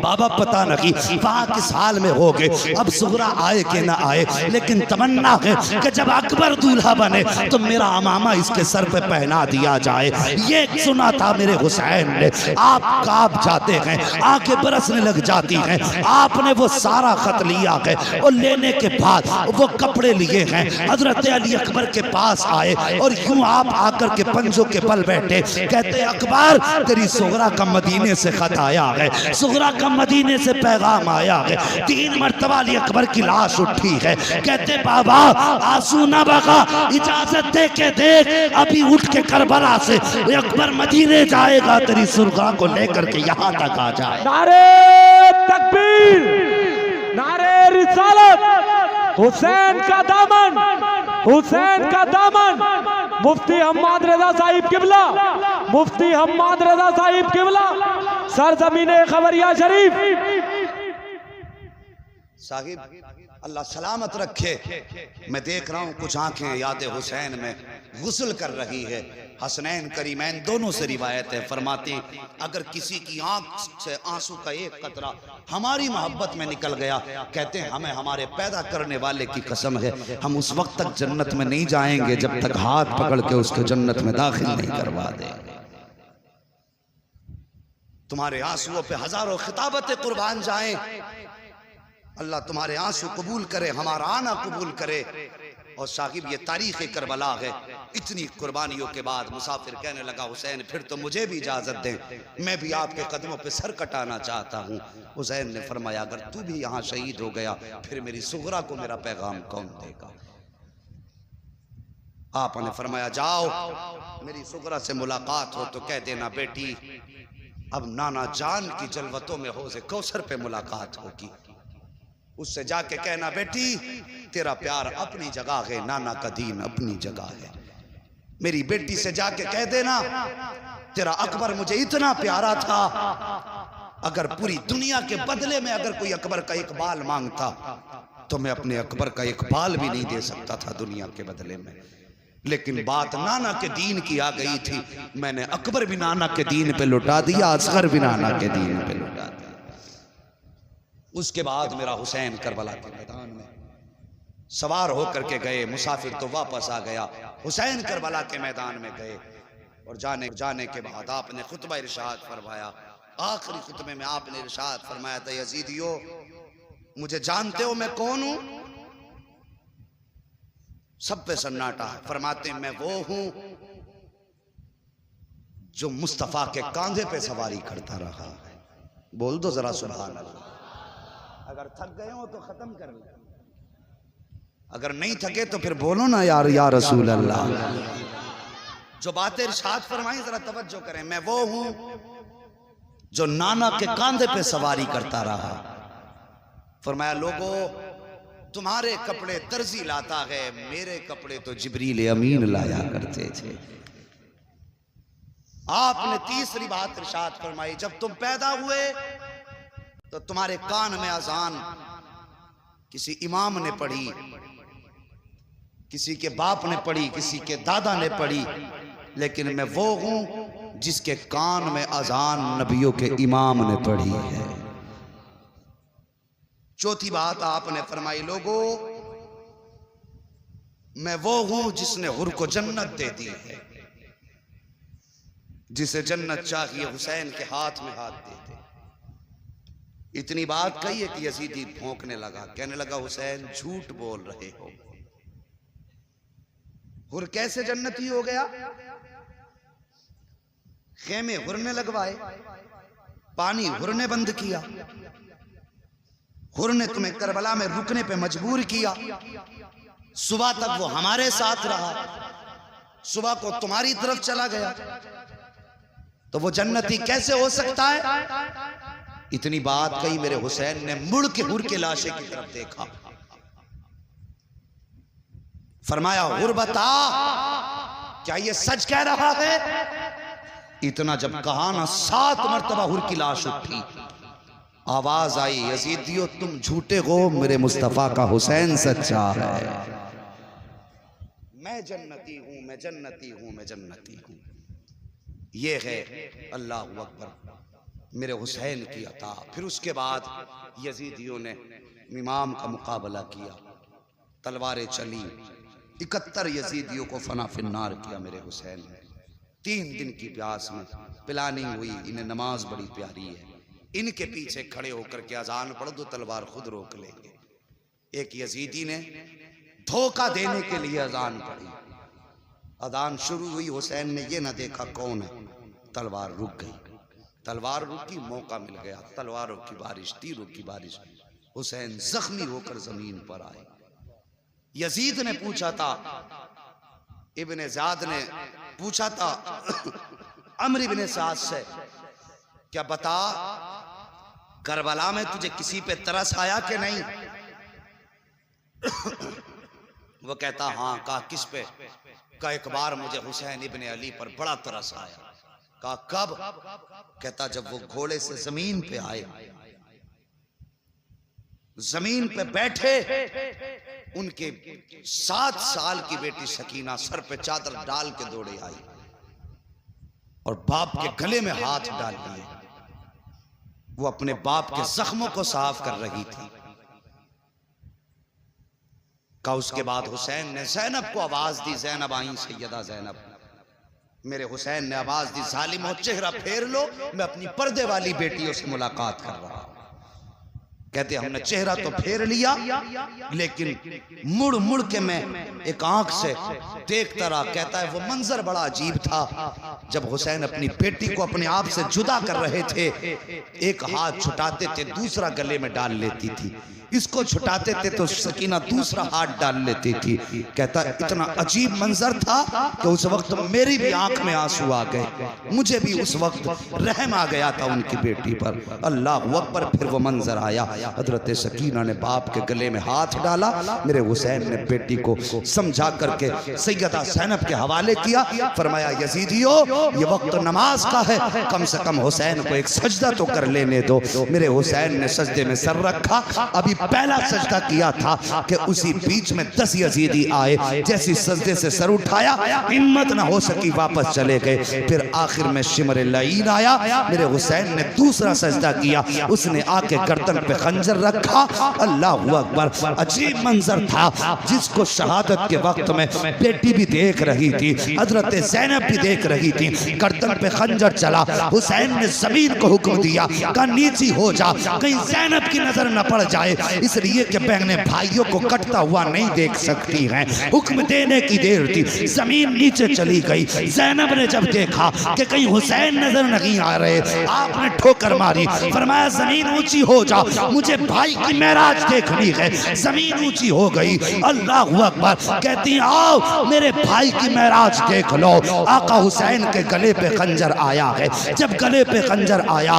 बाबा पता नहीं वहाँ किस हाल में हो गए, अब सुगरा आए कि ना आए, लेकिन तमन्ना है कि जब अकबर दूल्हा बने तो मेरा अमामा इसके सर पे पहना दिया जाए। ये सुना था मेरे हुसैन ने। आप कांप जाते हैं, आंखें बरसने लग जाती हैं। आपने वो सारा खत लिया है और लेने के बाद वो कपड़े लिए हैं, हजरत अली अकबर के पास आए और यूं आप आकर के पंजों के बल बैठे। कहते अकबर तेरी सुगरा का मदीने से खत आया है, सुगरा का मदीने से पैगाम आया है। 3 मरतबा अली अकबर की लाश उठी है। कहते बाबा आंसू ना बगा, इजाजत दे के देख, अभी उठ के करबला से अकबर मदीने जाएगा, तेरी सुगरा को लेकर के यहाँ तक आ जाए। नारे तकबीर, नारे रिसालत, हुसैन का दामन, हुसैन का दामन। मुफ्ती हम्माद रजा साहिब किबला, मुफ्ती हम्माद रजा साहिब किबला, सरजमीने खबरिया शरीफ। साहिब अल्लाह सलामत रखे। मैं देख रहा हूँ कुछ आंखें याद हुसैन में गुस्ल कर रही है। हसनैन करीमैन दोनों से रिवायत है, फरमाते अगर किसी की आंख से आंसू का एक कतरा हमारी मोहब्बत में निकल गया, कहते हैं हमें हमारे पैदा करने वाले की कसम है हम उस वक्त तक जन्नत में नहीं जाएंगे जब तक हाथ पकड़ के उसको जन्नत में दाखिल नहीं करवा देंगे। तुम्हारे आंसुओं पे हजारों खिताबतें कुर्बान जाएं। अल्लाह तुम्हारे आंसू कबूल करे, हमारा आना कबूल करे। और साहिब ये तारीख़ करबला है। इतनी कुर्बानियों के बाद मुसाफिर कहने लगा हुसैन फिर तो मुझे भी इजाज़त दें, मैं भी आपके कदमों पे सर कटाना चाहता हूँ। हुसैन ने फरमाया अगर तू भी यहाँ शहीद हो गया फिर मेरी सुगरा को मेरा पैगाम कौन देगा? आपने फरमाया जाओ मेरी सुगरा से मुलाकात हो तो कह देना बेटी अब नाना जान की जलवतों में हौज़े कौसर पे मुलाकात होगी। उससे जाके कहना बेटी तेरा प्यार अपनी जगह है, नाना का दीन अपनी जगह है। मेरी बेटी से जाके कह देना तेरा अकबर मुझे इतना प्यारा था, अगर पूरी दुनिया के बदले में अगर कोई अकबर का एक बाल मांगता तो मैं अपने अकबर का एक बाल भी नहीं दे सकता था दुनिया के बदले में। लेकिन बात नाना के दीन की आ गई थी, मैंने अकबर भी नाना के दीन पे लुटा दिया, असगर भी नाना के दीन पे लुटा दिया। उसके बाद मेरा हुसैन करबला के मैदान में सवार होकर के गए। मुसाफिर तो वापस आ गया, हुसैन करबला के मैदान में गए और जाने के बाद आपने खुतबा इरशाद फरमाया। आखिरी खुतबे में आपने इरशाद फरमाया था यजीदियो मुझे जानते हो मैं कौन हूं? सब पे सन्नाटा है। फरमाते मैं वो हूं जो मुस्तफा के कांधे पे सवारी करता रहा है। बोल दो जरा सुभान अल्लाह। अगर थक गए हो तो खत्म कर ले, अगर नहीं थके तो फिर बोलो ना यार या रसूल अल्लाह। जो बातें इरशाद फरमाई जरा तवज्जो करें। मैं वो हूं जो नाना के कांधे पे सवारी करता रहा। फरमाया लोगों तुम्हारे कपड़े दर्जी लाता है, मेरे कपड़े तो जिब्रील अमीन लाया करते थे। आपने तीसरी बात इरशाद फरमाई, जब तुम पैदा हुए तो तुम्हारे कान में अजान किसी इमाम ने पढ़ी, किसी के बाप ने पढ़ी, किसी के दादा ने पढ़ी, लेकिन मैं वो हूं जिसके कान में अजान नबियों के इमाम ने पढ़ी है। चौथी बात आपने फरमाई लोगों मैं वो हूं जिसने हुर को जन्नत दे दी है। जिसे जन्नत चाहिए हुसैन के हाथ में हाथ दे दे। इतनी बात कही है कि यजीदी भौंकने लगा, कहने लगा हुसैन झूठ बोल रहे हो। हुर कैसे जन्नती हो गया? खेमे हुर ने लगवाए, पानी हुर ने बंद किया, हुर ने तुम्हें करबला में रुकने पे मजबूर किया। सुबह तक वो हमारे साथ रहा, सुबह को तुम्हारी तरफ चला गया, तो वो जन्नती कैसे हो सकता है? इतनी बात कही मेरे हुसैन ने मुड़ के हुर के लाशे की तरफ देखा। फरमाया हुर बता क्या ये सच कह रहा है? इतना जब कहा ना 7 मरतबा हुर की लाश उठी। आवाज आई यजीदियो तुम झूठे हो, मेरे मुस्तफा का हुसैन सच्चा है। मैं जन्नती हूं, मैं जन्नती हूं, मैं जन्नती हूं। ये है अल्लाह अकबर मेरे हुसैन की अता। फिर उसके बाद यजीदियों ने इमाम का मुकाबला किया, तलवारें चली, 71 यजीदियों को फना फिन्नार किया मेरे हुसैन ने। 3 दिन की प्यास में प्लानिंग हुई, इन्हें नमाज बड़ी प्यारी है, इनके पीछे खड़े होकर के अजान पढ़ दो, तलवार खुद रोक लेंगे। एक यजीदी ने धोखा देने के लिए अजान पढ़ी। अजान शुरू हुई, हुसैन ने ये ना देखा कौन है, तलवार रुक गई। तलवार रुकी, मौका मिल गया, तलवारों की बारिश, तीरों की बारिश। हुसैन जख्मी होकर जमीन पर आए। यजीद ने पूछा था, इब्ने ज़ाद ने पूछा था अम्र इब्ने साद से, क्या बता करबला में तुझे किसी पे तरस आया कि नहीं? वो कहता हाँ। कहा किस पे? कहा एक बार मुझे हुसैन इब्ने अली पर बड़ा तरस आया। कहा कब? कहता जब वो घोड़े से जमीन पे आए, जमीन पे बैठे, उनके 7 साल की बेटी सकीना सर पे चादर डाल के दौड़े आई और बाप के गले में हाथ डाल दिए। वो अपने बाप के जख्मों को साफ कर रही थी। का उसके बाद हुसैन ने ज़ैनब को आवाज दी, ज़ैनब आई सैयदा ज़ैनब। मेरे हुसैन ने आवाज दी जालिमो चेहरा फेर लो, मैं अपनी पर्दे वाली बेटियों से मुलाकात कर रहा हूं। कहते हमने चेहरा तो फेर लिया, लेकिन मुड़ मुड़ के मैं एक आंख से देखता रहा। कहता है वो मंजर बड़ा अजीब था जब हुसैन अपनी बेटी को अपने आप से जुदा कर रहे थे। एक हाथ छुटाते थे, दूसरा गले में डाल लेती थी, इसको छुटाते थे तो सकीना दूसरा हाथ डाल लेती थी। कहता इतना अजीब मंजर था कि उस वक्त मेरी भी आंख में आंसू आ गए, मुझे भी उस वक्त रहम आ गया था उनकी बेटी पर। अल्लाह अकबर। फिर वो मंजर आया, हजरत सकीना ने बाप के गले में हाथ डाला, मेरे हुसैन ने बेटी को समझा करके सैयदा ज़ैनब के हवाले किया। फरमाया यजीदियो ये वक्त नमाज का है, कम से कम हुसैन को एक सजदा तो कर लेने दो। मेरे हुसैन ने सजदे में सर रखा, अभी पहला सजदा किया था कि उसी बीच में 10 यजीदी आए। जैसी सजदे से सर उठाया, हिम्मत ना हो सकी, वापस चले गए। फिर आखिर में शिमर लईन आया, मेरे हुसैन ने दूसरा सजदा किया, उसने आके गर्दन पे खंजर रखा। अल्लाह अकबर। अजीब मंजर था जिसको शहादत के वक्त में बेटी भी देख रही थी, हजरत ज़ैनब भी देख रही थी। गर्दन पे खंजर चला, हुसैन ने जमीन को हुक्म दिया, कहा नीची हो जा, कहीं ज़ैनब की नजर न पड़ जाए। इसलिए कि बहनें भाइयों को कटता हुआ नहीं देख सकती हैं। हुक्म देने की देर थी, जमीन नीचे चली गई। ज़ैनब ने जब देखा कि कहीं हुसैन नजर नहीं आ रहे, आपने ठोकर मारी, फरमाया जमीन ऊंची हो जा, मुझे भाई की मेराज देखनी है। जमीन ऊंची हो गई। अल्लाह अकबर, कहती आओ मेरे भाई की मेराज देख लो। आका हुसैन के गले पे खंजर आया है। जब गले पे खंजर आया,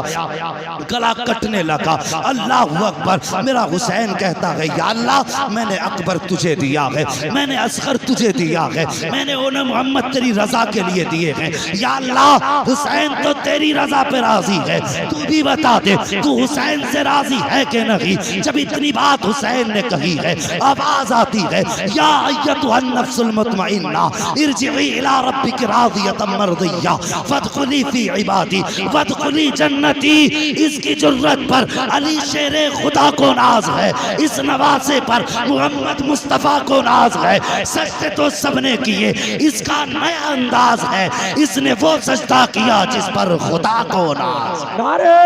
गला कटने लगा। अल्लाह अकबर, मेरा हुसैन कहता है या अल्लाह, मैंने अकबर तुझे दिया है, मैंने असगर तुझे दिया है, मैंने उन्हें मोहम्मद तेरी रजा के लिए दिए हैं। या अल्लाह, हुसैन तो तेरी रजा पे राजी है, तू भी बता दे तू हुसैन से राजी है कि नहीं। जब इतनी बात हुसैन ने कही है, आवाज आती है या अय्यतुहन नफ्सुल मुतमइन्ना इरजिई इला रब्बिक रादियतम मर्दिया फदखुली फी इबादी वदखुली जन्नती। इसकी जुर्रत पर अली शेरे खुदा को नाज है, इस नवासे पर मोहम्मद मुस्तफा को नाज है। सजदे तो सबने किए, इसका नया अंदाज है, इसने वो सजदा किया जिस पर खुदा को नाज। नारे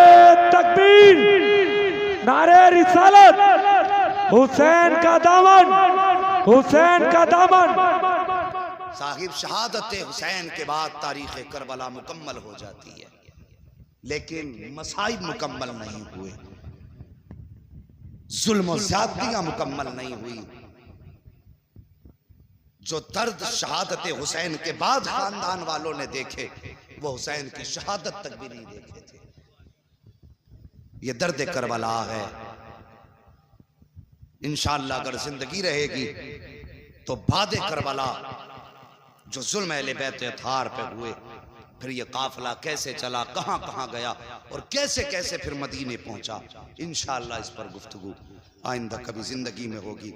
तकबीर, नारे रिसालत, हुसैन का दामन, हुसैन का दामन। साहिब, शहादत हुसैन के बाद तारीख करबला मुकम्मल हो जाती है, लेकिन मसाइब मुकम्मल नहीं हुए, जुल्म और ज़्यादतियां मुकम्मल नहीं हुई। जो दर्द शहादत हुसैन के बाद खानदान वालों ने देखे, वो हुसैन की शहादत तक भी नहीं देखे थे। ये दर्द करबला है। इंशाअल्लाह अगर जिंदगी रहेगी तो बाद करबला जो जुल्म अहले बैत थार पे हुए, फिर ये काफिला कैसे चला, कहां कहां गया और कैसे कैसे फिर मदीने पहुंचा, इंशाअल्लाह इस पर गुफ्तगू आइंदा कभी जिंदगी में होगी।